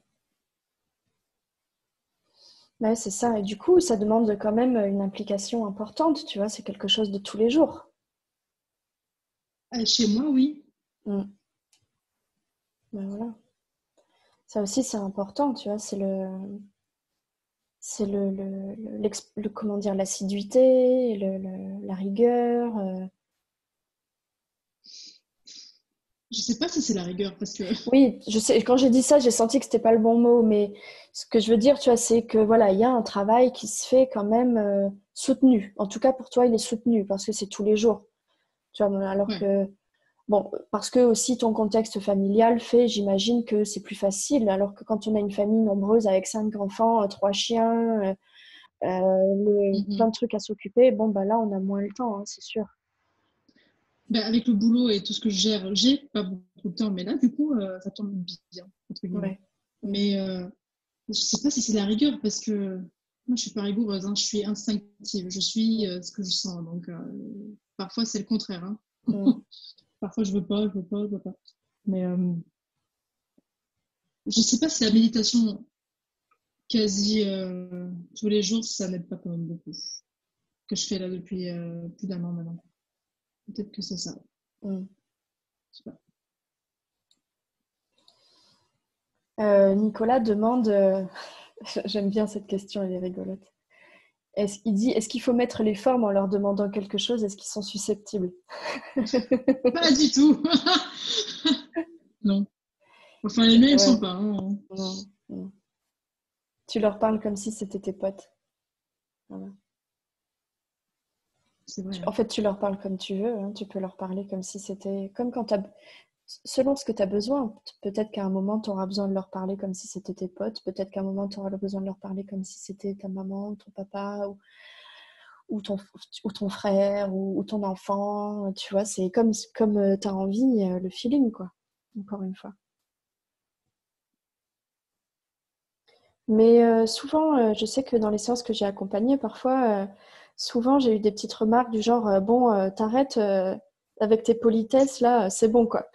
A: Ouais, c'est ça. Et du coup, ça demande quand même une implication importante, tu vois, c'est quelque chose de tous les jours.
B: Chez moi, oui.
A: Mm. Ben voilà. Ça aussi, c'est important, tu vois, c'est comment dire, l'assiduité, la rigueur.
B: Je sais pas si c'est la rigueur parce que
A: Oui, je sais, quand j'ai dit ça, j'ai senti que c'était pas le bon mot, mais ce que je veux dire, tu vois, c'est que voilà, il y a un travail qui se fait quand même soutenu. En tout cas, pour toi, il est soutenu parce que c'est tous les jours. Tu vois, alors
B: ouais,
A: que, bon, parce que aussi ton contexte familial fait, j'imagine que c'est plus facile, alors que quand on a une famille nombreuse avec 5 enfants, 3 chiens, plein de trucs à s'occuper, bon, bah là, on a moins le temps, hein, c'est sûr.
B: ben, avec le boulot et tout ce que je gère, j'ai pas beaucoup de temps, mais là, du coup, ça tombe bien, entre guillemets.
A: Ouais. Mm.
B: Mais je sais pas si c'est la rigueur parce que moi, je suis pas rigoureuse, hein, je suis instinctive, je suis ce que je sens. Donc, parfois, c'est le contraire. Hein.
A: Mm.
B: Parfois, je veux pas, je veux pas, je veux pas. Mais je sais pas si la méditation quasi tous les jours, ça n'aide pas quand même beaucoup. Que je fais là depuis plus d'1 an maintenant. Peut-être que c'est ça.
A: Mm.
B: Je sais pas.
A: Nicolas demande, j'aime bien cette question, elle est rigolote. Est-ce qu'il faut mettre les formes en leur demandant quelque chose? Est-ce qu'ils sont susceptibles?
B: Pas du tout. Non. Enfin, les miens, ils
A: Ouais,
B: sont pas. Hein.
A: non, non. Tu leur parles comme si c'était tes potes. Voilà.
B: C'est vrai.
A: En
B: Hein.
A: fait, tu leur parles comme tu veux, hein. Tu peux leur parler comme si c'était... Comme quand t'as... Selon ce que tu as besoin. Peut-être qu'à un moment, tu auras besoin de leur parler comme si c'était tes potes. Peut-être qu'à un moment, tu auras besoin de leur parler comme si c'était ta maman, ton papa ou ton frère ou ton enfant. Tu vois, c'est comme tu as envie, le feeling, quoi. Encore une fois. Mais souvent, je sais que dans les séances que j'ai accompagnées, parfois, souvent, j'ai eu des petites remarques du genre, bon, t'arrêtes avec tes politesses, là, c'est bon, quoi.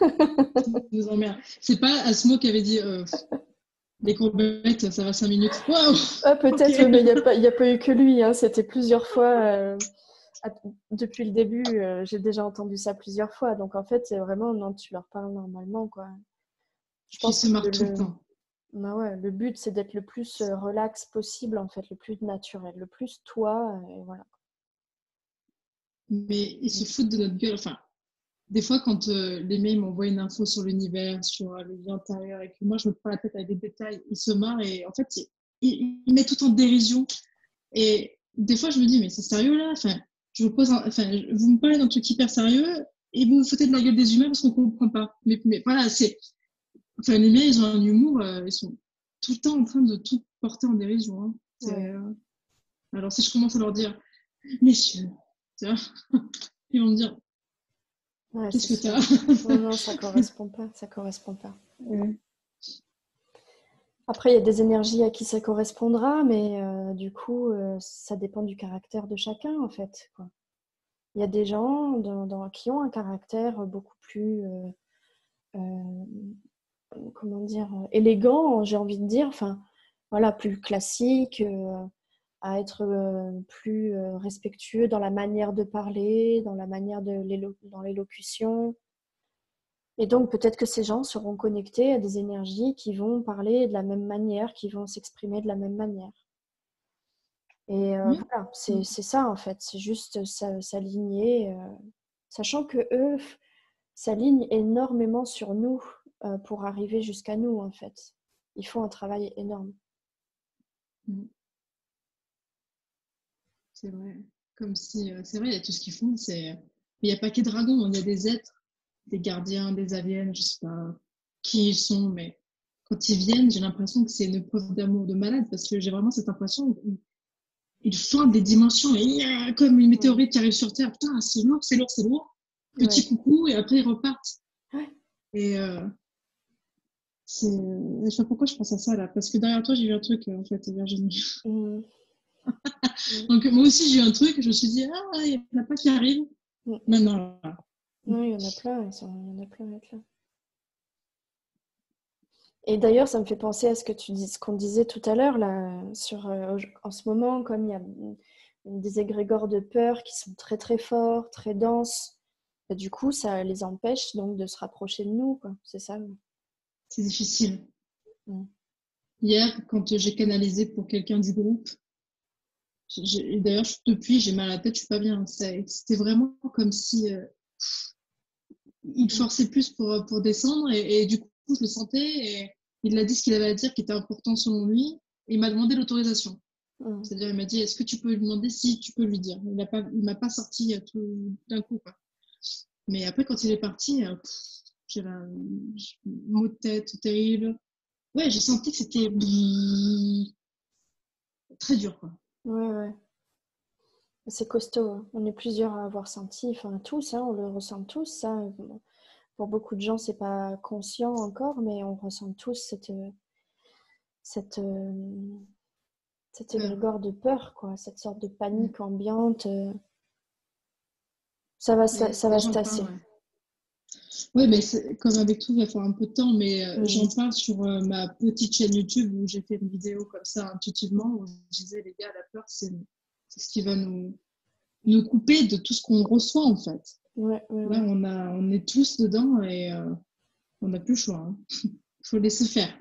B: Je vous emmerde. C'est pas Asmo qui avait dit les courbettes, ça va 5 minutes. Waouh.
A: Ah,
B: Ok.
A: peut-être, oui, mais il y a pas eu que lui, hein. C'était plusieurs fois. Depuis le début, j'ai déjà entendu ça plusieurs fois. Donc, en fait, c'est vraiment, non, tu leur parles normalement, quoi. Je
B: Qui
A: pense
B: se
A: que
B: marre tout le temps.
A: bah ouais, le but, c'est d'être le plus relax possible, en fait, le plus naturel, le plus toi, et voilà.
B: Mais ils se foutent de notre gueule. Enfin, des fois, quand les mecs m'envoient une info sur l'univers, sur le vie intérieur, et que moi, je me prends la tête avec des détails, ils se marrent et en fait, ils mettent tout en dérision. Et des fois, je me dis, mais c'est sérieux là? Enfin, vous me parlez d'un truc hyper sérieux et vous vous foutez de la gueule des humains parce qu'on comprend pas. Mais voilà, enfin, les mecs, ils ont un humour, ils sont tout le temps en train de tout porter en dérision. Hein.
A: Ouais.
B: Alors, si je commence à leur dire, messieurs, tu vois, ils vont me dire,
A: Ouais, c'est
B: qu'est-ce que
A: sûr. Non,
B: t'as?
A: non, ça correspond pas, ça correspond pas. Après, il y a des énergies à qui ça correspondra, mais du coup, ça dépend du caractère de chacun, en fait, quoi. Il y a des gens qui ont un caractère beaucoup plus comment dire, élégant, j'ai envie de dire, enfin, voilà, plus classique, à être plus respectueux dans la manière de parler, dans la manière dans l'élocution. Et donc, peut-être que ces gens seront connectés à des énergies qui vont parler de la même manière, qui vont s'exprimer de la même manière. Et voilà, c'est ça en fait, c'est juste s'aligner, sachant que eux s'alignent énormément sur nous pour arriver jusqu'à nous en fait. Ils font un travail énorme.
B: C'est vrai. Comme si, c'est vrai, il y a tout ce qu'ils font. Il n'y a pas que des dragons, il y a des êtres, des gardiens, des aliens, je sais pas qui ils sont, mais quand ils viennent, j'ai l'impression que c'est une preuve d'amour de malade parce que j'ai vraiment cette impression qu'ils font des dimensions et comme une météorite qui arrive sur Terre. Putain, c'est lourd, c'est lourd, c'est lourd. Petit coucou et après ils repartent.
A: Ouais.
B: Et je sais pas pourquoi je pense à ça là, parce que derrière toi j'ai vu un truc en fait, Virginie. Donc moi aussi j'ai eu un truc, je me suis dit ah il y en a pas qui arrivent. Maintenant.
A: Non, il y en a plein, il y en a plein, plein. Et d'ailleurs, ça me fait penser à ce qu'on disait tout à l'heure là, sur en ce moment, comme il y a des égrégores de peur qui sont très très forts, très denses. Et du coup, ça les empêche donc de se rapprocher de nous, quoi. C'est ça.
B: C'est difficile. Hier, quand j'ai canalisé pour quelqu'un du groupe, d'ailleurs depuis j'ai mal à la tête, je suis pas bien. C'était vraiment comme si il forçait plus pour descendre et du coup je le sentais et il a dit ce qu'il avait à dire qui était important selon lui et il m'a demandé l'autorisation. C'est-à-dire il m'a dit est-ce que tu peux lui demander si tu peux lui dire. Il m'a pas sorti tout d'un coup quoi. Mais après quand il est parti, j'ai un mot de tête terrible. Ouais, j'ai senti que c'était très dur quoi.
A: Ouais. C'est costaud, hein. On est plusieurs à avoir senti, enfin tous, hein, on le ressent tous, ça. Pour beaucoup de gens, c'est pas conscient encore, mais on ressent tous cet égrégore de peur, quoi, cette sorte de panique ambiante. Ça va se tasser.
B: Oui, mais comme avec tout, il va falloir un peu de temps, mais j'en parle sur ma petite chaîne YouTube où j'ai fait une vidéo comme ça intuitivement où je disais les gars, la peur, c'est ce qui va nous couper de tout ce qu'on reçoit en fait. Là, on est tous dedans et on n'a plus le choix. Il faut laisser faire.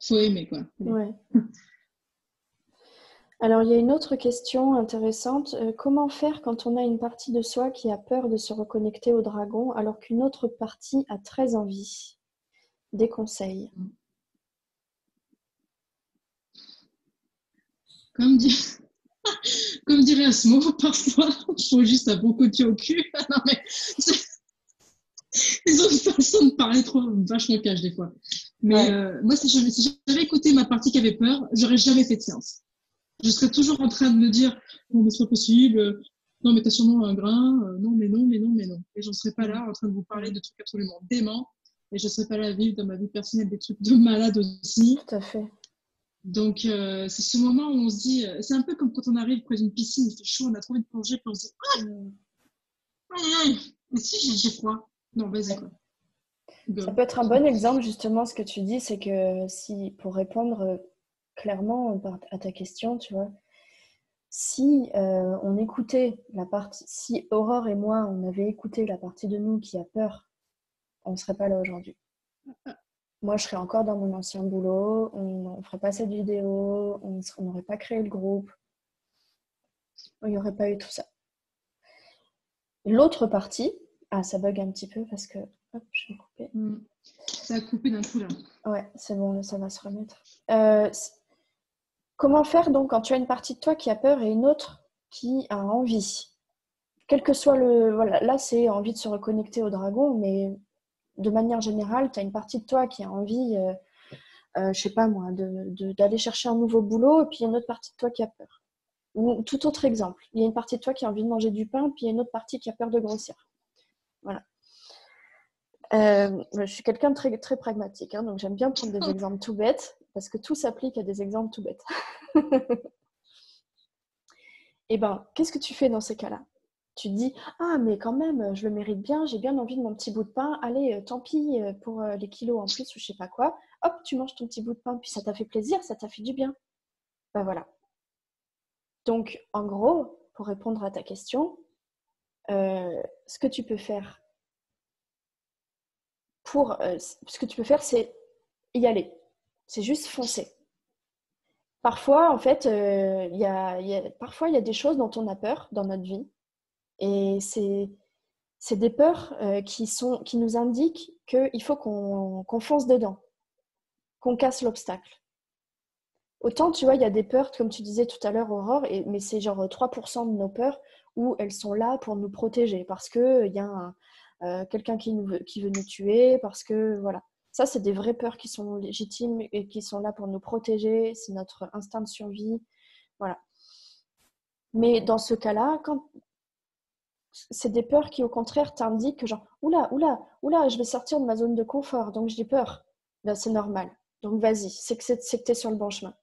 B: Faut aimer quoi.
A: Ouais. Alors, il y a une autre question intéressante. Comment faire quand on a une partie de soi qui a peur de se reconnecter au dragon alors qu'une autre partie a très envie? Des conseils.
B: Comme dirait Asmo, parfois, il faut juste un bon coup de pied au cul. Non, mais ils ont une façon de parler trop vachement cash des fois. Mais moi, si j'avais écouté ma partie qui avait peur, j'aurais jamais fait de séance. Je serais toujours en train de me dire non, mais c'est pas possible. Non, mais t'as sûrement un grain. Non, mais non. Et j'en serais pas là en train de vous parler de trucs absolument déments. Et je serais pas là à vivre dans ma vie personnelle des trucs de malade aussi.
A: Tout à fait.
B: Donc, c'est ce moment où on se dit, c'est un peu comme quand on arrive près d'une piscine, il fait chaud, on a trop envie de plonger, puis on se dit, et si j'ai froid? Non, vas-y, quoi.
A: Ça peut être un bon exemple, justement, ce que tu dis, c'est que pour répondre clairement à ta question, tu vois, si on écoutait si Aurore et moi, on avait écouté la partie de nous qui a peur, on ne serait pas là aujourd'hui. Moi, je serais encore dans mon ancien boulot, on ne ferait pas cette vidéo, on n'aurait pas créé le groupe, il n'y aurait pas eu tout ça. L'autre partie, ça bug un petit peu parce que, hop, je vais couper.
B: Ça a coupé d'un coup là.
A: Ouais, c'est bon, là, ça va se remettre. Comment faire donc quand tu as une partie de toi qui a peur et une autre qui a envie? Quel que soit voilà, là, c'est envie de se reconnecter au dragon, mais de manière générale, tu as une partie de toi qui a envie, je sais pas moi, d'aller chercher un nouveau boulot, et puis il y a une autre partie de toi qui a peur. Ou tout autre exemple, il y a une partie de toi qui a envie de manger du pain, puis il y a une autre partie qui a peur de grossir. Voilà. Je suis quelqu'un de très, très pragmatique, hein, donc j'aime bien prendre des exemples tout bêtes, parce que tout s'applique à des exemples tout bêtes. Et ben, qu'est-ce que tu fais dans ces cas-là? tu te dis « Ah, mais quand même, je le mérite bien, j'ai bien envie de mon petit bout de pain. Allez, tant pis pour les kilos en plus ou je sais pas quoi. » Hop, tu manges ton petit bout de pain, puis ça t'a fait plaisir, ça t'a fait du bien. Ben voilà. Donc, en gros, pour répondre à ta question, ce que tu peux faire c'est y aller. C'est juste foncer. Parfois, en fait, parfois, il y a des choses dont on a peur dans notre vie. Et c'est des peurs qui nous indiquent qu'il faut qu'on fonce dedans, qu'on casse l'obstacle. Autant, tu vois, il y a des peurs, comme tu disais tout à l'heure, Aurore, mais c'est genre 3% de nos peurs où elles sont là pour nous protéger, parce qu'il y a quelqu'un qui veut nous tuer, parce que, voilà. Ça, c'est des vraies peurs qui sont légitimes et qui sont là pour nous protéger, c'est notre instinct de survie, voilà. Mais dans ce cas-là, quand c'est des peurs qui, au contraire, t'indiquent que genre, oula, oula, oula, je vais sortir de ma zone de confort, donc j'ai peur. Ben, c'est normal. Donc vas-y, c'est que t'es sur le bon chemin.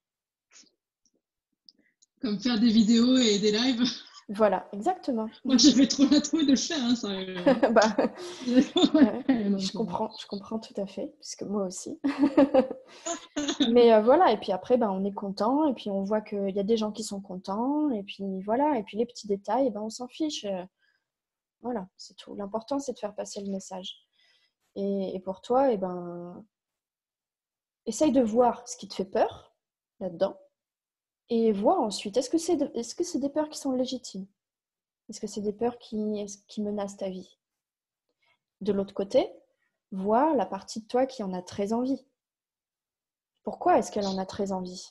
B: Comme faire des vidéos et des lives.
A: Voilà, exactement.
B: Moi, j'avais trop la trouille de le faire, hein, ça.
A: Bah,
B: Donc,
A: je comprends tout à fait, puisque moi aussi. Mais voilà, et puis après, ben, on est content, et puis on voit qu'il y a des gens qui sont contents, et puis voilà, et puis les petits détails, ben, on s'en fiche. Voilà, c'est tout. L'important, c'est de faire passer le message. Et pour toi, essaye de voir ce qui te fait peur là-dedans, et vois ensuite, est-ce que c'est des peurs qui sont légitimes? Est-ce que c'est des peurs qui menacent ta vie? De l'autre côté, vois la partie de toi qui en a très envie. Pourquoi est-ce qu'elle en a très envie?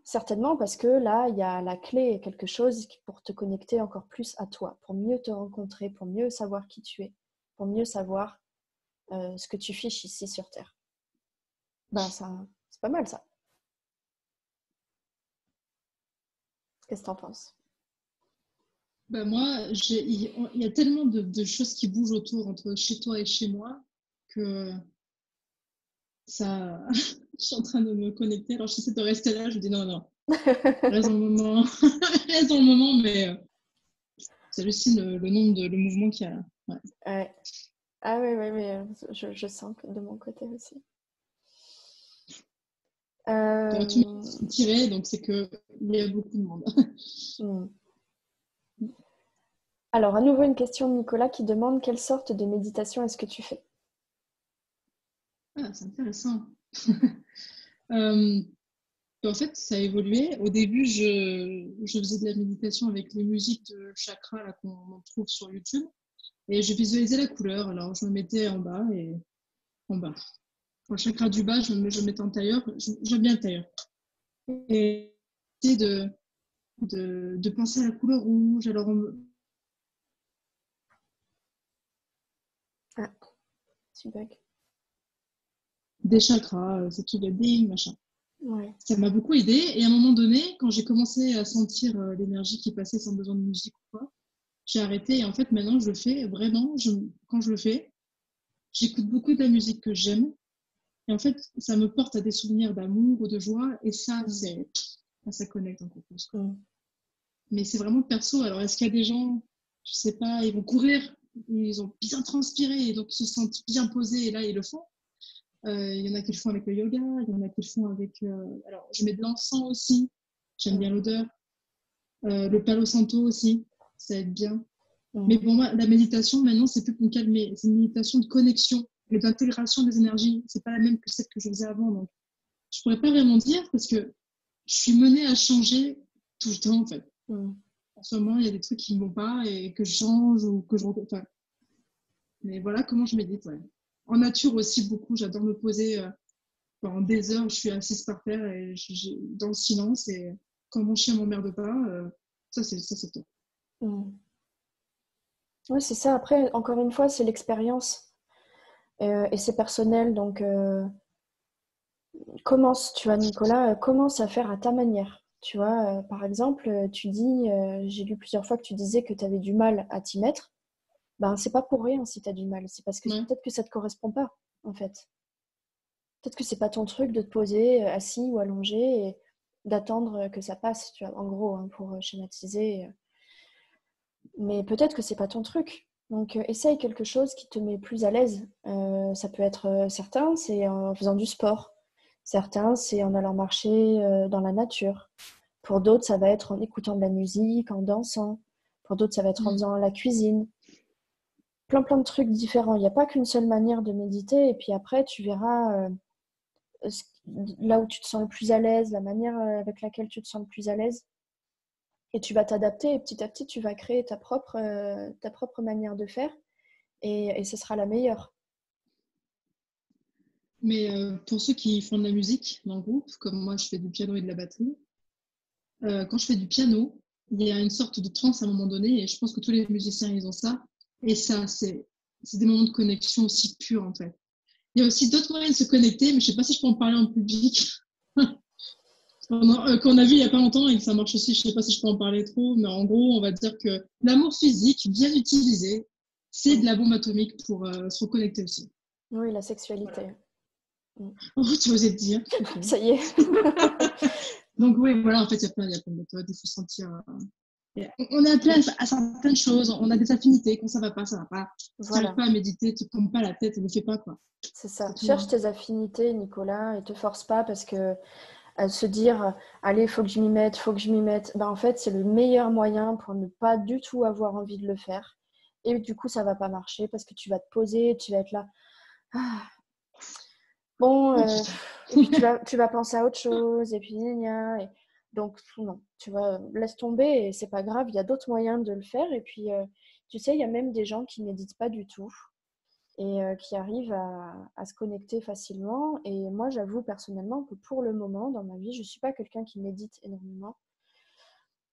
A: Certainement parce que là, il y a la clé, quelque chose pour te connecter encore plus à toi, pour mieux te rencontrer, pour mieux savoir qui tu es, pour mieux savoir ce que tu fiches ici sur Terre. Ben, c'est pas mal ça. Qu'est-ce que t'en penses?
B: bah moi, il y a tellement de choses qui bougent autour entre chez toi et chez moi que ça, je suis en train de me connecter. Alors, j'essaie de rester là. Je dis non, non, reste dans le moment, reste dans le moment, mais j'hallucine le nombre le mouvement qu'il y a là. Ouais.
A: Ouais. Ah oui, oui, mais je sens que de mon côté aussi.
B: Tu m'as tiré, donc c'est qu'il y a beaucoup de monde.
A: Hmm. Alors, à nouveau une question de Nicolas qui demande quelle sorte de méditation est-ce que tu fais?
B: Ah, c'est intéressant. euh, En fait, ça a évolué. Au début, je faisais de la méditation avec les musiques de chakra là, qu'on trouve sur YouTube. Et je visualisais la couleur. Alors, je me mettais en bas et en bas. Pour le chakra du bas, je me mettais en tailleur. J'aime bien le tailleur. Et essayer de penser à la couleur rouge. Alors,
A: Ah, tu bugs.
B: des chakras, c'est tout le ding, machin.
A: Ouais.
B: Ça m'a beaucoup aidé. Et à un moment donné, quand j'ai commencé à sentir l'énergie qui passait sans besoin de musique ou quoi, j'ai arrêté. Et en fait, maintenant, je le fais vraiment. Quand je le fais, j'écoute beaucoup de la musique que j'aime. Et en fait, ça me porte à des souvenirs d'amour ou de joie. Et ça, ça connecte encore plus.
A: Mm.
B: Mais c'est vraiment perso. Alors, est-ce qu'il y a des gens, je sais pas, ils vont courir, ils ont bien transpiré et donc ils se sentent bien posés et là, ils le font. Il y en a qui le font avec le yoga, il y en a qui le font avec. Alors, je mets de l'encens aussi. J'aime bien l'odeur. Le palo santo aussi, ça aide bien. Mais pour moi, la méditation, maintenant, c'est plus pour me calmer. C'est une méditation de connexion et d'intégration des énergies. C'est pas la même que celle que je faisais avant. Donc, je pourrais pas vraiment dire parce que je suis menée à changer tout le temps, en fait. En ce moment, il y a des trucs qui ne vont pas et que je change ou que je... Enfin, mais voilà comment je médite, ouais. En nature aussi, beaucoup. J'adore me poser pendant des heures. Je suis assise par terre et dans le silence. Et quand mon chien m'emmerde pas, ça, c'est top.
A: Oui, c'est ça. Après, encore une fois, c'est l'expérience et c'est personnel. Donc, commence, tu vois, Nicolas, commence à faire à ta manière. Tu vois, par exemple, tu dis, j'ai lu plusieurs fois que tu disais que tu avais du mal à t'y mettre. Ben, c'est pas pour rien si tu as du mal. C'est parce que
B: Ouais.
A: peut-être que ça te correspond pas, en fait. Peut-être que c'est pas ton truc de te poser assis ou allongé et d'attendre que ça passe, tu vois, en gros, hein, pour schématiser. Mais peut-être que c'est pas ton truc. Donc, essaye quelque chose qui te met plus à l'aise. Ça peut être certains, c'est en faisant du sport. Certains, c'est en allant marcher dans la nature. Pour d'autres, ça va être en écoutant de la musique, en dansant. Pour d'autres, ça va être en
B: Mm.
A: faisant la cuisine. Plein de trucs différents. Il n'y a pas qu'une seule manière de méditer. Et puis après, tu verras ce- là où tu te sens le plus à l'aise, la manière avec laquelle tu te sens le plus à l'aise. Et tu vas t'adapter et petit à petit, tu vas créer ta propre manière de faire et ce sera la meilleure.
B: Mais pour ceux qui font de la musique dans le groupe, comme moi je fais du piano et de la batterie, quand je fais du piano, il y a une sorte de transe à un moment donné, et je pense que tous les musiciens, ils ont ça. Et ça, c'est des moments de connexion aussi purs, en fait. Il y a aussi d'autres moyens de se connecter, mais je ne sais pas si je peux en parler en public. Qu'on a vu il n'y a pas longtemps et que ça marche aussi, je ne sais pas si je peux en parler trop, mais en gros, on va dire que l'amour physique, bien utilisé, c'est de
A: Mm.
B: la bombe atomique pour se reconnecter aussi.
A: Oui, la
B: Voilà.
A: sexualité. Mm.
B: Oh, tu osais te dire.
A: Ça y est.
B: Donc oui, voilà, en fait, il y a plein de méthodes, il faut sentir. On est appelé à certaines choses, on a des affinités, quand ça va pas, ça va pas. Si tu n'arrives
A: Voilà,
B: pas à méditer, tu ne prends pas la tête et ne le fais pas, quoi.
A: c'est ça.
B: C'est tout,
A: Cherche
B: hein.
A: tes affinités, Nicolas, et te force pas parce que se dire allez, faut que je m'y mette, faut que je m'y mette. Ben, en fait, c'est le meilleur moyen pour ne pas du tout avoir envie de le faire. Et du coup, ça va pas marcher parce que tu vas te poser, tu vas être là. Ah, bon,
B: Oh putain.
A: et puis tu vas penser à autre chose, et puis gna gna, et donc non, tu vas laisse tomber et c'est pas grave, il y a d'autres moyens de le faire. Et puis, tu sais, il y a même des gens qui méditent pas du tout et qui arrivent à se connecter facilement. Et moi, j'avoue personnellement que pour le moment, dans ma vie, je suis pas quelqu'un qui médite énormément.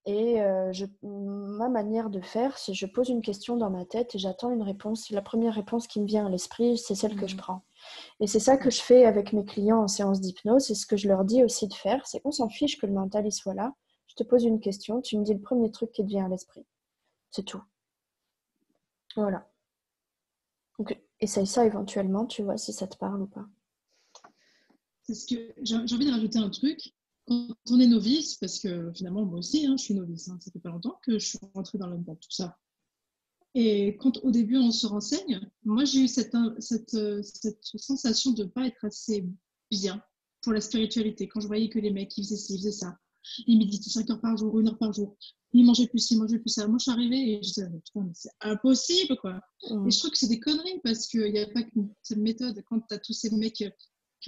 A: Et ma manière de faire, c'est je pose une question dans ma tête et j'attends une réponse. La première réponse qui me vient à l'esprit, c'est celle que je prends. Et c'est ça que je fais avec mes clients en séance d'hypnose. C'est ce que je leur dis aussi de faire. C'est qu'on s'en fiche que le mental y soit là. Je te pose une question, tu me dis le premier truc qui te vient à l'esprit. C'est tout. Voilà. Donc, essaye ça éventuellement, tu vois si ça te parle ou pas.
B: C'est ce que j'ai envie de rajouter un truc. Quand on est novice, parce que finalement, moi aussi, hein, je suis novice, hein, ça fait pas longtemps que je suis rentrée dans tout ça. Et quand au début on se renseigne, moi j'ai eu cette sensation de ne pas être assez bien pour la spiritualité. Quand je voyais que les mecs, ils faisaient ci, ils faisaient ça, ils méditaient 5 heures par jour, 1 heure par jour, ils mangeaient plus ci, ils mangeaient plus ça. Moi je suis arrivée et je disais, putain, mais c'est impossible quoi. Et
A: Mm.
B: je trouve que c'est des conneries parce qu'il n'y a pas qu'une seule méthode. Quand tu as tous ces mecs qui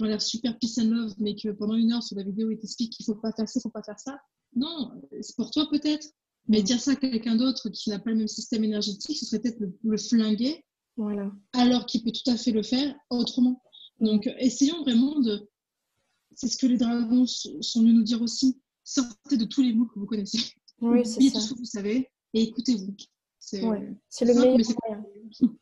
B: ont l'air super peace and love, mais que pendant 1 heure sur la vidéo ils t'expliquent qu'il ne faut pas faire ça, il ne faut pas faire ça. Non, c'est pour toi peut-être. Mais
A: Mm.
B: dire ça à quelqu'un d'autre qui n'a pas le même système énergétique, ce serait peut-être le flinguer,
A: Voilà.
B: alors qu'il peut tout à fait le faire autrement.
A: Mm.
B: Donc, essayons vraiment de. C'est ce que les dragons sont venus nous dire aussi. Sortez de tous les moules que vous connaissez.
A: Oui, c'est
B: Oubliez tout
A: ça.
B: ce que vous savez et écoutez-vous.
A: Ouais.
B: C'est simple, mais c'est compliqué.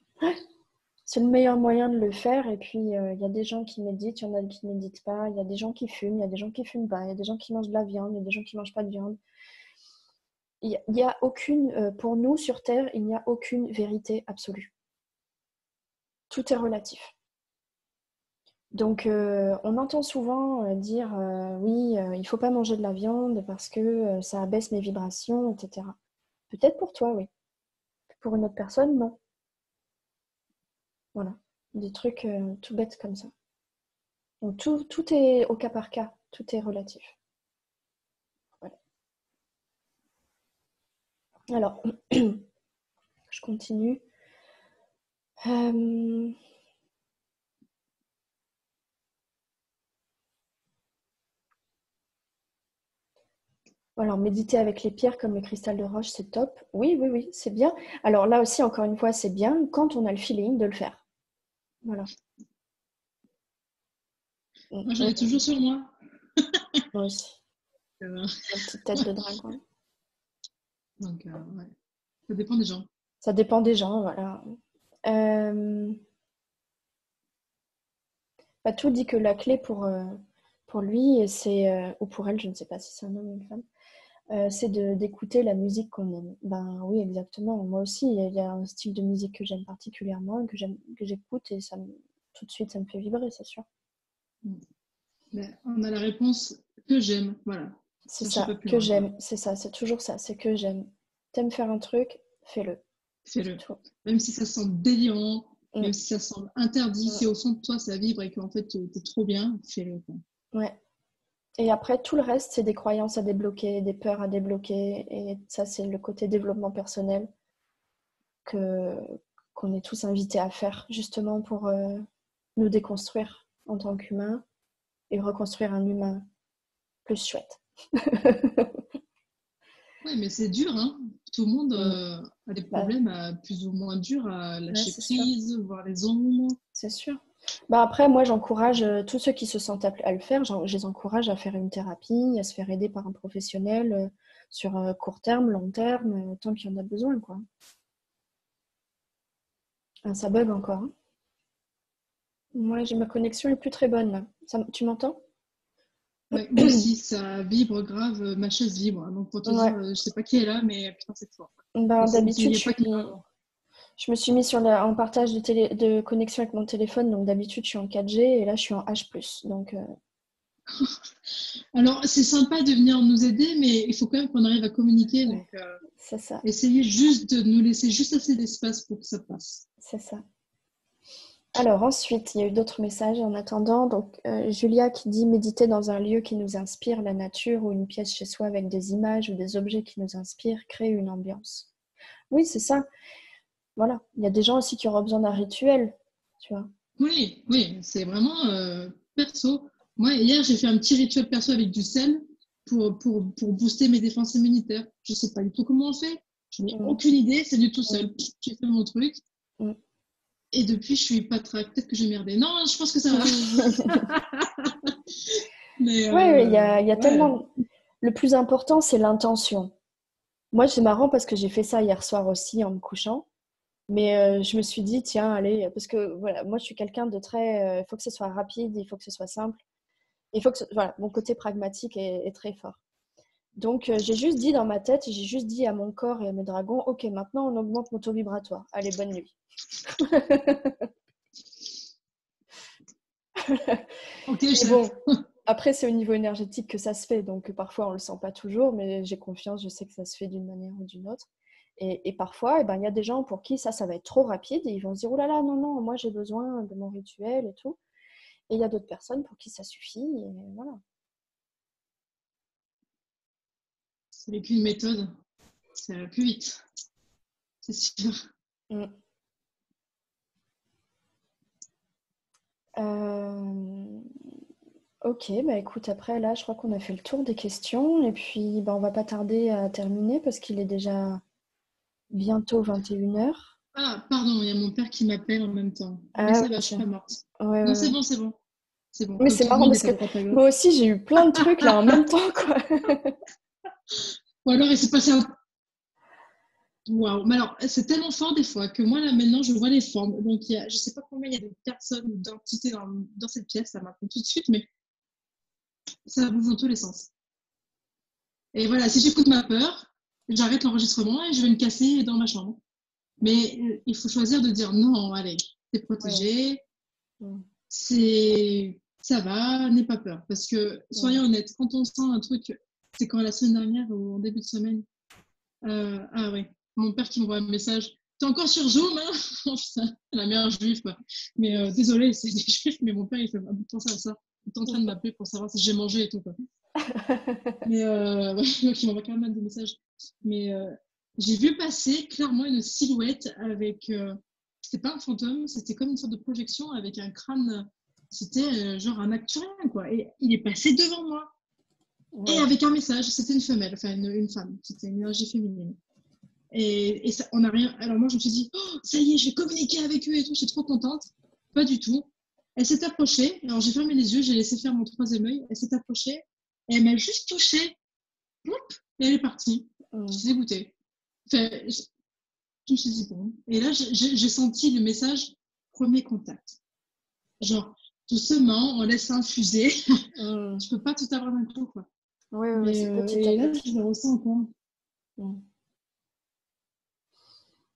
A: C'est le meilleur moyen de le faire. Et puis, il y a des gens qui méditent, il y en a qui ne méditent pas. Il y a des gens qui fument, il y a des gens qui fument pas. Il y a des gens qui mangent de la viande, il y a des gens qui mangent pas de viande. Il y a aucune, pour nous sur Terre, il n'y a aucune vérité absolue. Tout est relatif. Donc, on entend souvent dire oui, il ne faut pas manger de la viande parce que ça abaisse mes vibrations, etc. Peut-être pour toi, oui. Pour une autre personne, non. Voilà. Des trucs tout bêtes comme ça. Donc, tout est au cas par cas. Tout est relatif. Voilà. Alors, je continue. Euh, Alors, méditer avec les pierres comme le cristal de roche, c'est top. Oui, oui, oui, c'est bien. Alors là aussi, encore une fois, c'est bien quand on a le feeling de le faire. Voilà.
B: Moi, j'en ai toujours sur moi.
A: Moi aussi.
B: Euh,
A: La petite tête de dragon.
B: Donc, ouais. Ça dépend des gens.
A: Ça dépend des gens, voilà. Euh, Tout dit que la clé pour lui, et c'est, ou pour elle, je ne sais pas si c'est un homme ou une femme, c'est d'écouter la musique qu'on aime. Ben oui, exactement. Moi aussi, il y a un style de musique que j'aime particulièrement, que j'écoute et tout de suite, ça me fait vibrer, c'est sûr.
B: Mais on a la réponse que j'aime. Voilà.
A: C'est
B: Cherchez pas
A: ça,
B: plus
A: que
B: loin, quoi.
A: j'aime. C'est ça, c'est toujours ça, c'est que j'aime. T'aimes faire un truc, fais-le.
B: Fais-le. Même si ça semble délirant, même si ça semble interdit, si au fond de toi ça vibre et qu'en fait t'es trop bien, fais-le.
A: Ouais. Et après, tout le reste, c'est des croyances à débloquer, des peurs à débloquer. Et ça, c'est le côté développement personnel qu'on est tous invités à faire, justement pour nous déconstruire en tant qu'humains et reconstruire un humain plus chouette.
B: Ouais, mais c'est dur, hein. Tout le monde a des
A: Bah,
B: problèmes plus ou moins durs à lâcher prise,
A: sûr.
B: voir les ombres.
A: C'est sûr. Bah après, moi, j'encourage tous ceux qui se sentent à le faire, je les encourage à faire une thérapie, à se faire aider par un professionnel sur court terme, long terme, tant qu'il y en a besoin, quoi. Ah, ça bug encore, hein. Moi, ma connexion est plus très bonne, là. Tu m'entends?
B: Ouais, moi aussi, ça vibre grave, ma chaise vibre. Donc pour te dire,
A: Ouais.
B: je sais pas qui est là, mais putain, c'est fort.
A: Ben,
B: Il
A: d'habitude,
B: n'y a pas que moi.
A: je me suis mis en partage de connexion avec mon téléphone, donc d'habitude, je suis en 4G et là, je suis en H+. Donc,
B: Alors, c'est sympa de venir nous aider, mais il faut quand même qu'on arrive à communiquer.
A: ouais,
B: Donc,
A: c'est ça.
B: essayez juste de nous laisser juste assez d'espace pour que ça passe.
A: C'est ça. Alors ensuite, il y a eu d'autres messages en attendant. Donc Julia qui dit méditer dans un lieu qui nous inspire, la nature ou une pièce chez soi avec des images ou des objets qui nous inspirent, crée une ambiance. Oui, c'est ça. Voilà. Il y a des gens aussi qui auront besoin d'un rituel, tu vois.
B: Oui, oui, c'est vraiment perso. Moi, hier, j'ai fait un petit rituel perso avec du sel pour booster mes défenses immunitaires. Je sais pas du tout comment on fait. Je n'ai aucune idée, c'est du tout seul. J'ai fait mon truc.
A: Mm.
B: Et depuis, je suis pas très. Peut-être que j'ai merdé. Non, je pense que ça va. Mais
A: Ouais, il y a
B: ouais.
A: tellement. Le plus important, c'est l'intention. Moi, c'est marrant parce que j'ai fait ça hier soir aussi en me couchant. Mais je me suis dit, tiens, allez, parce que voilà, moi, je suis quelqu'un de très. Il faut que ce soit rapide, il faut que ce soit simple. Il faut que voilà, mon côté pragmatique est très fort. Donc, j'ai juste dit dans ma tête, j'ai juste dit à mon corps et à mes dragons, ok, maintenant on augmente mon taux vibratoire. Allez, bonne nuit.
B: Ok,
A: Mais
B: chef.
A: bon, après, c'est au niveau énergétique que ça se fait. Donc, parfois, on ne le sent pas toujours, mais j'ai confiance, je sais que ça se fait d'une manière ou d'une autre. Et parfois, eh ben, il y a des gens pour qui ça va être trop rapide et ils vont se dire, oh là là, non, non, moi j'ai besoin de mon rituel et tout. Et il y a d'autres personnes pour qui ça suffit. Et voilà.
B: C'est avec une méthode, ça va plus vite, c'est sûr.
A: Mm. Euh, Ok, bah écoute, après là, je crois qu'on a fait le tour des questions et puis bah, on va pas tarder à terminer parce qu'il est déjà bientôt 21h.
B: Ah, pardon, il y a mon père qui m'appelle en même temps. Mais
A: Ah
B: ça
A: oui,
B: va, je suis
A: tiens.
B: pas morte.
A: Ouais,
B: Non,
A: ouais,
B: c'est
A: ouais.
B: bon, c'est bon. C'est bon.
A: Mais
B: Comme
A: c'est
B: tout le
A: marrant
B: monde
A: parce
B: est
A: que
B: à droite à gauche.
A: moi aussi, j'ai eu plein de trucs là en même temps, quoi.
B: Ou alors, il s'est passé un. Waouh! Mais alors, c'est tellement fort des fois que moi, là, maintenant, je vois les formes. Donc, je sais pas combien il y a de personnes ou d'entités dans cette pièce, ça m'attend tout de suite, mais ça bouge dans tous les sens. Et voilà, si j'écoute ma peur, j'arrête l'enregistrement et je vais me casser dans ma chambre. Mais il faut choisir de dire non, allez, t'es
A: Ouais.
B: protégé,
A: Mm,
B: ça va, n'aie pas peur. Parce que,
A: mm,
B: soyons honnêtes, quand on sent un truc, c'est quand la semaine dernière ou en début de semaine, ah ouais, mon père qui m'envoie un message. T'es encore sur Zoom, hein? Oh, putain, la mère juive, quoi. Mais désolé, c'est des juifs, mais mon père, il fait penser à ça. Il est en train de m'appeler pour savoir si j'ai mangé et tout, quoi. Mais donc, il m'envoie quand même des messages. Mais j'ai vu passer clairement une silhouette avec. C'était pas un fantôme, c'était comme une sorte de projection avec un crâne. C'était genre un actuel, quoi. Et il est passé devant moi. Et
A: Ouais.
B: avec un message, c'était une femelle, enfin une femme, c'était une énergie féminine. Et ça, on n'a rien. Alors moi, je me suis dit, oh, ça y est, je vais communiquer avec eux et tout, je suis trop contente. Pas du tout. Elle s'est approchée, alors j'ai fermé les yeux, j'ai laissé faire mon troisième œil. Elle s'est approchée et elle m'a juste touchée. Hop, et elle est partie. Je
A: Mm.
B: suis dégoûtée. Enfin, je me suis dit, bon. Et là, j'ai senti le message premier contact. Genre, doucement, on laisse infuser.
A: Mm.
B: Je peux pas tout avoir d'un coup, quoi.
A: Oui, oui, oui,
B: Mais
A: c'est petit à
B: et là, je
A: petit.
B: le ressens encore.
A: Mm.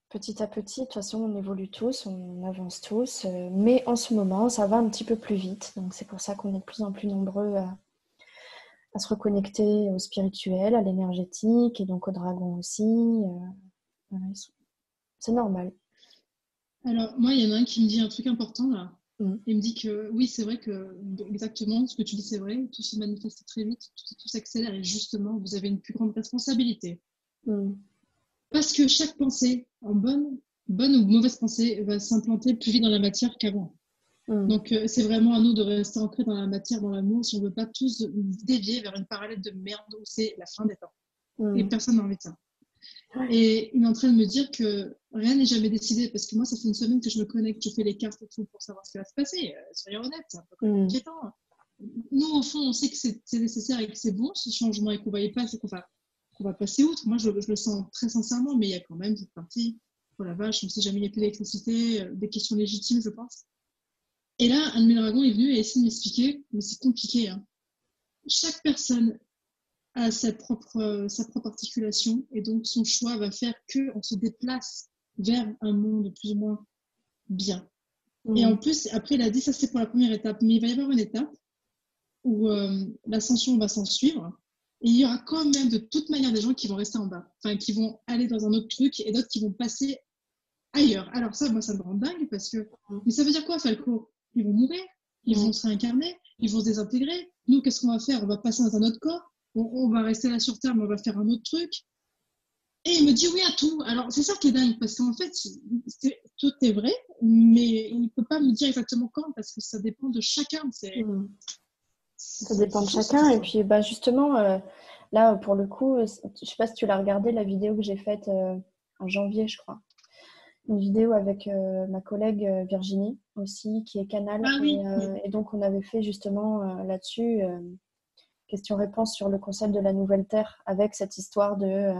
A: Petit à petit, de toute façon, on évolue tous, on avance tous, mais en ce moment, ça va un petit peu plus vite. Donc c'est pour ça qu'on est de plus en plus nombreux à se reconnecter au spirituel, à l'énergétique et donc aux dragons aussi. Voilà, C'est normal.
B: Alors, moi, il y en a un qui me dit un truc important là.
A: Mm.
B: Il me dit que oui, c'est vrai que exactement ce que tu dis, c'est vrai. Tout se manifeste très vite, tout s'accélère et justement, vous avez une plus grande responsabilité.
A: Mm.
B: Parce que chaque pensée, en bonne ou mauvaise pensée, va s'implanter plus vite dans la matière qu'avant.
A: Mm.
B: Donc, c'est vraiment à nous de rester ancrés dans la matière, dans l'amour, si on ne veut pas tous dévier vers une parallèle de merde où c'est la fin des temps. Et
A: Mm.
B: personne n'a envie de ça.
A: Ouais.
B: Et il est en train de me dire que rien n'est jamais décidé, parce que moi, ça fait une semaine que je me connecte, je fais les cartes et tout pour savoir ce qui va se passer. Soyons honnêtes, c'est un peu inquiétant. Nous, au fond, on sait que c'est nécessaire et que c'est bon, ce changement, et qu'on va y passer, qu'on va passer outre. Moi, je le sens très sincèrement, mais il y a quand même cette partie, oh la vache, on ne sait jamais, il n'y a plus d'électricité, des questions légitimes, je pense. Et là, un de mes dragons est venu et a essayé de m'expliquer, mais c'est compliqué. Hein. Chaque personne a sa propre articulation et donc son choix va faire qu'on se déplace vers un monde plus ou moins bien. Et en plus, après, il a dit, ça c'est pour la première étape, mais il va y avoir une étape où l'ascension va s'en suivre. Et il y aura quand même de toute manière des gens qui vont rester en bas, enfin qui vont aller dans un autre truc et d'autres qui vont passer ailleurs. Alors ça, moi, ça me rend dingue parce que... Mais ça veut dire quoi, Falco? Ils vont mourir, ils vont se réincarner, ils vont se désintégrer. Nous, qu'est-ce qu'on va faire? On va passer dans un autre corps, on va rester là sur Terre, mais on va faire un autre truc. Et il me dit oui à tout. Alors, c'est ça qui est dingue, parce qu'en fait, tout est vrai, mais il ne peut pas me dire exactement quand, parce que ça dépend de chacun.
A: Ça dépend de chacun. Et puis, bah, justement, là, pour le coup, je ne sais pas si tu l'as regardé, la vidéo que j'ai faite en janvier, je crois. Une vidéo avec ma collègue Virginie aussi, qui est Canal.
B: Ah oui.
A: Et donc, on avait fait justement là-dessus question-réponse sur le concept de la nouvelle Terre, avec cette histoire de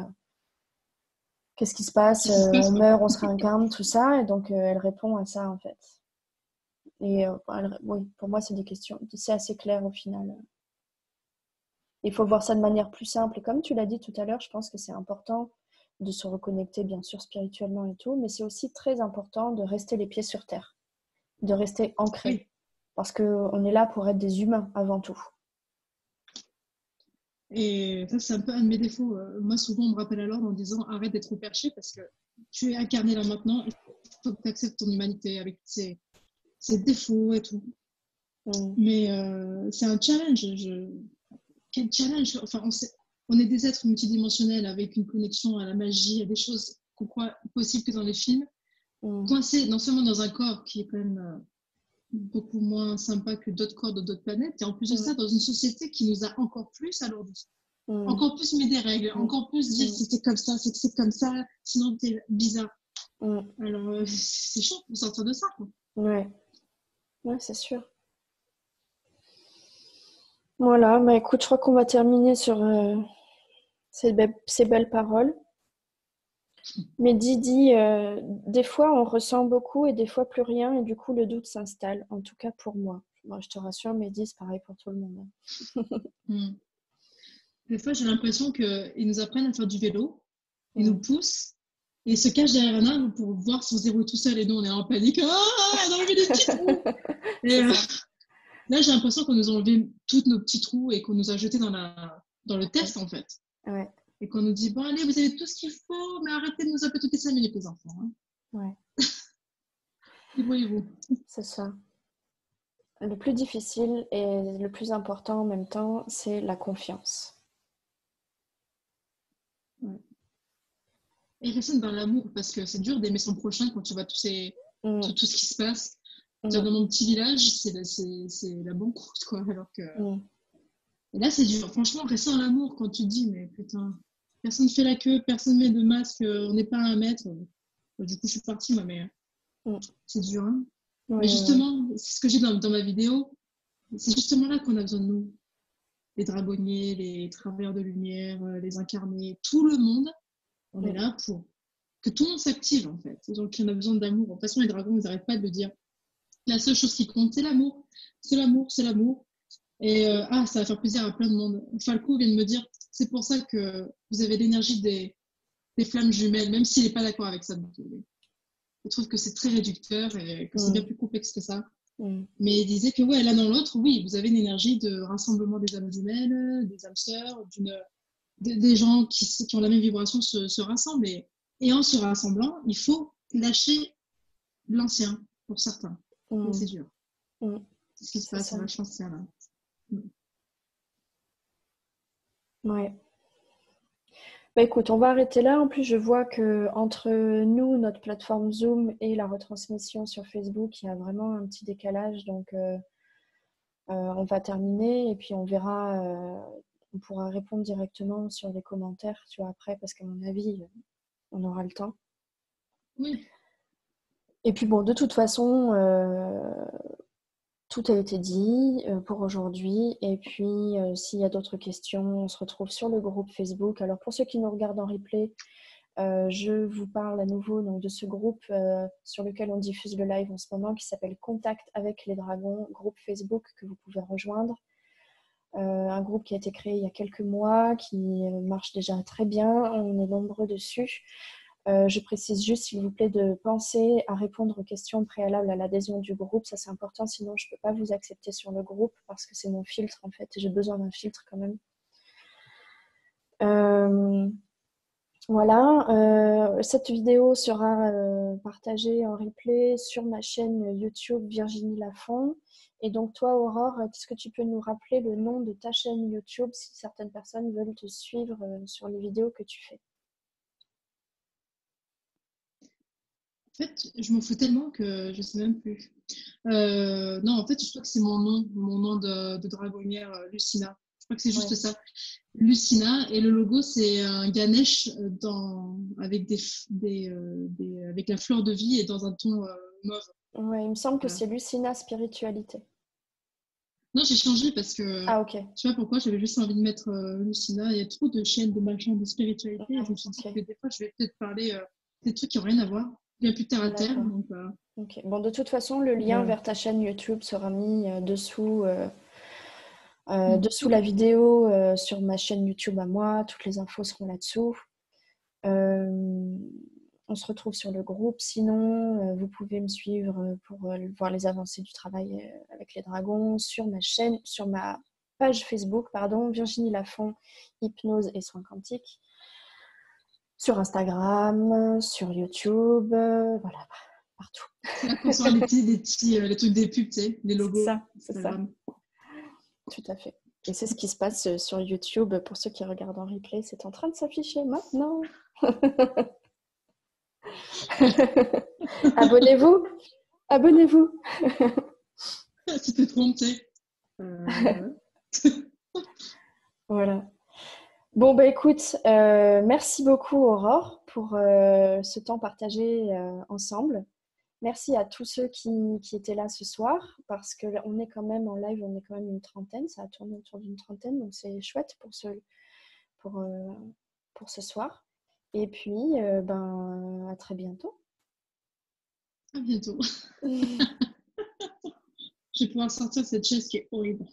A: qu'est-ce qui se passe, on meurt, on se réincarne, tout ça. Et donc, elle répond à ça, en fait. Et oui, pour moi, c'est des questions, c'est assez clair au final. Il faut voir ça de manière plus simple. Et comme tu l'as dit tout à l'heure, je pense que c'est important de se reconnecter, bien sûr, spirituellement et tout, mais c'est aussi très important de rester les pieds sur terre, de rester ancré. Oui. Parce qu'on est là pour être des humains avant tout.
B: Et ça, c'est un peu un de mes défauts. Moi, souvent, on me rappelle à l'ordre en disant arrête d'être au perché parce que tu es incarné là maintenant, il faut que tu acceptes ton humanité avec ses défauts et tout. Mais c'est un challenge. Quel challenge? Enfin, on est des êtres multidimensionnels avec une connexion à la magie, à des choses qu'on croit possibles que dans les films, coincés non seulement dans un corps qui est quand même beaucoup moins sympa que d'autres corps de d'autres planètes, et en plus de ça, dans une société qui nous a encore plus alourdis, encore plus mis des règles, encore plus dire si c'est comme ça, c'est que c'est comme ça, sinon t'es bizarre. Alors, c'est chaud de sortir de ça. Quoi.
A: Ouais, c'est sûr. Voilà, bah écoute, je crois qu'on va terminer sur ces belles paroles. Mais Didi, des fois on ressent beaucoup et des fois plus rien et du coup le doute s'installe, en tout cas pour moi. Moi je te rassure, Mehdi, c'est pareil pour tout le monde.
B: Des fois j'ai l'impression qu'ils nous apprennent à faire du vélo, ils nous poussent et ils se cachent derrière un arbre pour voir si on se déroule tout seul et nous on est en panique. Ah, on a enlevé des petits trous. Et là j'ai l'impression qu'on nous a enlevé tous nos petits trous et qu'on nous a jetés dans le test en fait.
A: Ouais.
B: Et qu'on nous dit, bon, allez, vous avez tout ce qu'il faut, mais arrêtez de nous appeler toutes les 5 minutes, les enfants. Hein.
A: Ouais.
B: Débrouillez-vous.
A: C'est ça. Le plus difficile et le plus important en même temps, c'est la confiance.
B: Ouais. Et rester dans l'amour, parce que c'est dur d'aimer son prochain quand tu vois tout ce qui se passe. Dans mon petit village, c'est la banqueroute, quoi. Alors que... Et là, c'est dur. Franchement, rester dans l'amour quand tu te dis, mais putain... Personne ne fait la queue, personne ne met de masque, on n'est pas à 1 mètre. Du coup, je suis partie, moi, mais c'est dur. Hein. Mais justement, c'est ce que j'ai dans ma vidéo, c'est justement là qu'on a besoin de nous. Les dragonniers, les travailleurs de lumière, les incarnés, tout le monde, on est là pour que tout le monde s'active, en fait. Donc, on a besoin d'amour. De toute façon, les dragons, ils n'arrêtent pas de le dire. La seule chose qui compte, c'est l'amour. C'est l'amour, c'est l'amour. Et ça va faire plaisir à plein de monde. Falco vient de me dire, c'est pour ça que vous avez l'énergie des flammes jumelles, même s'il n'est pas d'accord avec ça. Je trouve que c'est très réducteur et que c'est bien plus complexe que ça. Mais il disait que l'un dans l'autre, oui, vous avez une énergie de rassemblement des âmes jumelles, des âmes sœurs, des gens qui ont la même vibration se rassemblent. Et Et en se rassemblant, il faut lâcher l'ancien pour certains. Et c'est dur. C'est ce qui se passe, je pense que c'est là.
A: Ouais. Bah écoute, on va arrêter là. En plus, je vois que entre nous, notre plateforme Zoom et la retransmission sur Facebook, il y a vraiment un petit décalage. Donc, on va terminer et puis on verra. On pourra répondre directement sur les commentaires, tu vois, après, parce qu'à mon avis, on aura le temps.
B: Oui.
A: Et puis bon, de toute façon, tout a été dit pour aujourd'hui. Et puis, s'il y a d'autres questions, on se retrouve sur le groupe Facebook. Alors, pour ceux qui nous regardent en replay, je vous parle à nouveau donc, de ce groupe sur lequel on diffuse le live en ce moment qui s'appelle Contact avec les dragons, groupe Facebook que vous pouvez rejoindre. Un groupe qui a été créé il y a quelques mois, qui marche déjà très bien. On est nombreux dessus. Je précise juste, s'il vous plaît, de penser à répondre aux questions préalables à l'adhésion du groupe. Ça, c'est important, sinon je ne peux pas vous accepter sur le groupe parce que c'est mon filtre, en fait. J'ai besoin d'un filtre quand même. Voilà, cette vidéo sera partagée en replay sur ma chaîne YouTube Virginie Lafont. Et donc toi, Aurore, est-ce que tu peux nous rappeler le nom de ta chaîne YouTube si certaines personnes veulent te suivre sur les vidéos que tu fais?
B: En fait, je m'en fous tellement que je ne sais même plus. Non, en fait, je crois que c'est mon nom de dragonnière, Lucina. Je crois que c'est juste ça. Lucina, et le logo, c'est un Ganesh avec avec la fleur de vie et dans un ton mauve.
A: Ouais, il me semble que c'est Lucina Spiritualité.
B: Non, j'ai changé parce que
A: ok.
B: Je sais pas pourquoi, j'avais juste envie de mettre Lucina. Il y a trop de chaînes de machin de spiritualité. Et je me suis dit que des fois, je vais peut-être parler des trucs qui n'ont rien à voir. Bien plus terre à terre. Donc,
A: Bon, de toute façon, le lien vers ta chaîne YouTube sera mis dessous la vidéo sur ma chaîne YouTube à moi. Toutes les infos seront là-dessous. On se retrouve sur le groupe. Sinon, vous pouvez me suivre pour voir les avancées du travail avec les dragons sur ma chaîne, sur ma page Facebook, Virginie Lafont, hypnose et soins quantiques. Sur Instagram, sur YouTube, voilà, partout.
B: C'est là qu'on sort les trucs des pubs, tu sais, les logos.
A: C'est ça. Tout à fait. Et c'est ce qui se passe sur YouTube. Pour ceux qui regardent en replay, c'est en train de s'afficher maintenant. Abonnez-vous.
B: Tu te trompes, tu sais.
A: Voilà. Bon, bah écoute, merci beaucoup Aurore pour ce temps partagé ensemble. Merci à tous ceux qui étaient là ce soir, parce qu'on est quand même en live, on est quand même une trentaine, ça a tourné autour d'une trentaine, donc c'est chouette pour ce soir. Et puis, à très bientôt.
B: À bientôt. Je vais pouvoir sortir de cette chaise qui est horrible.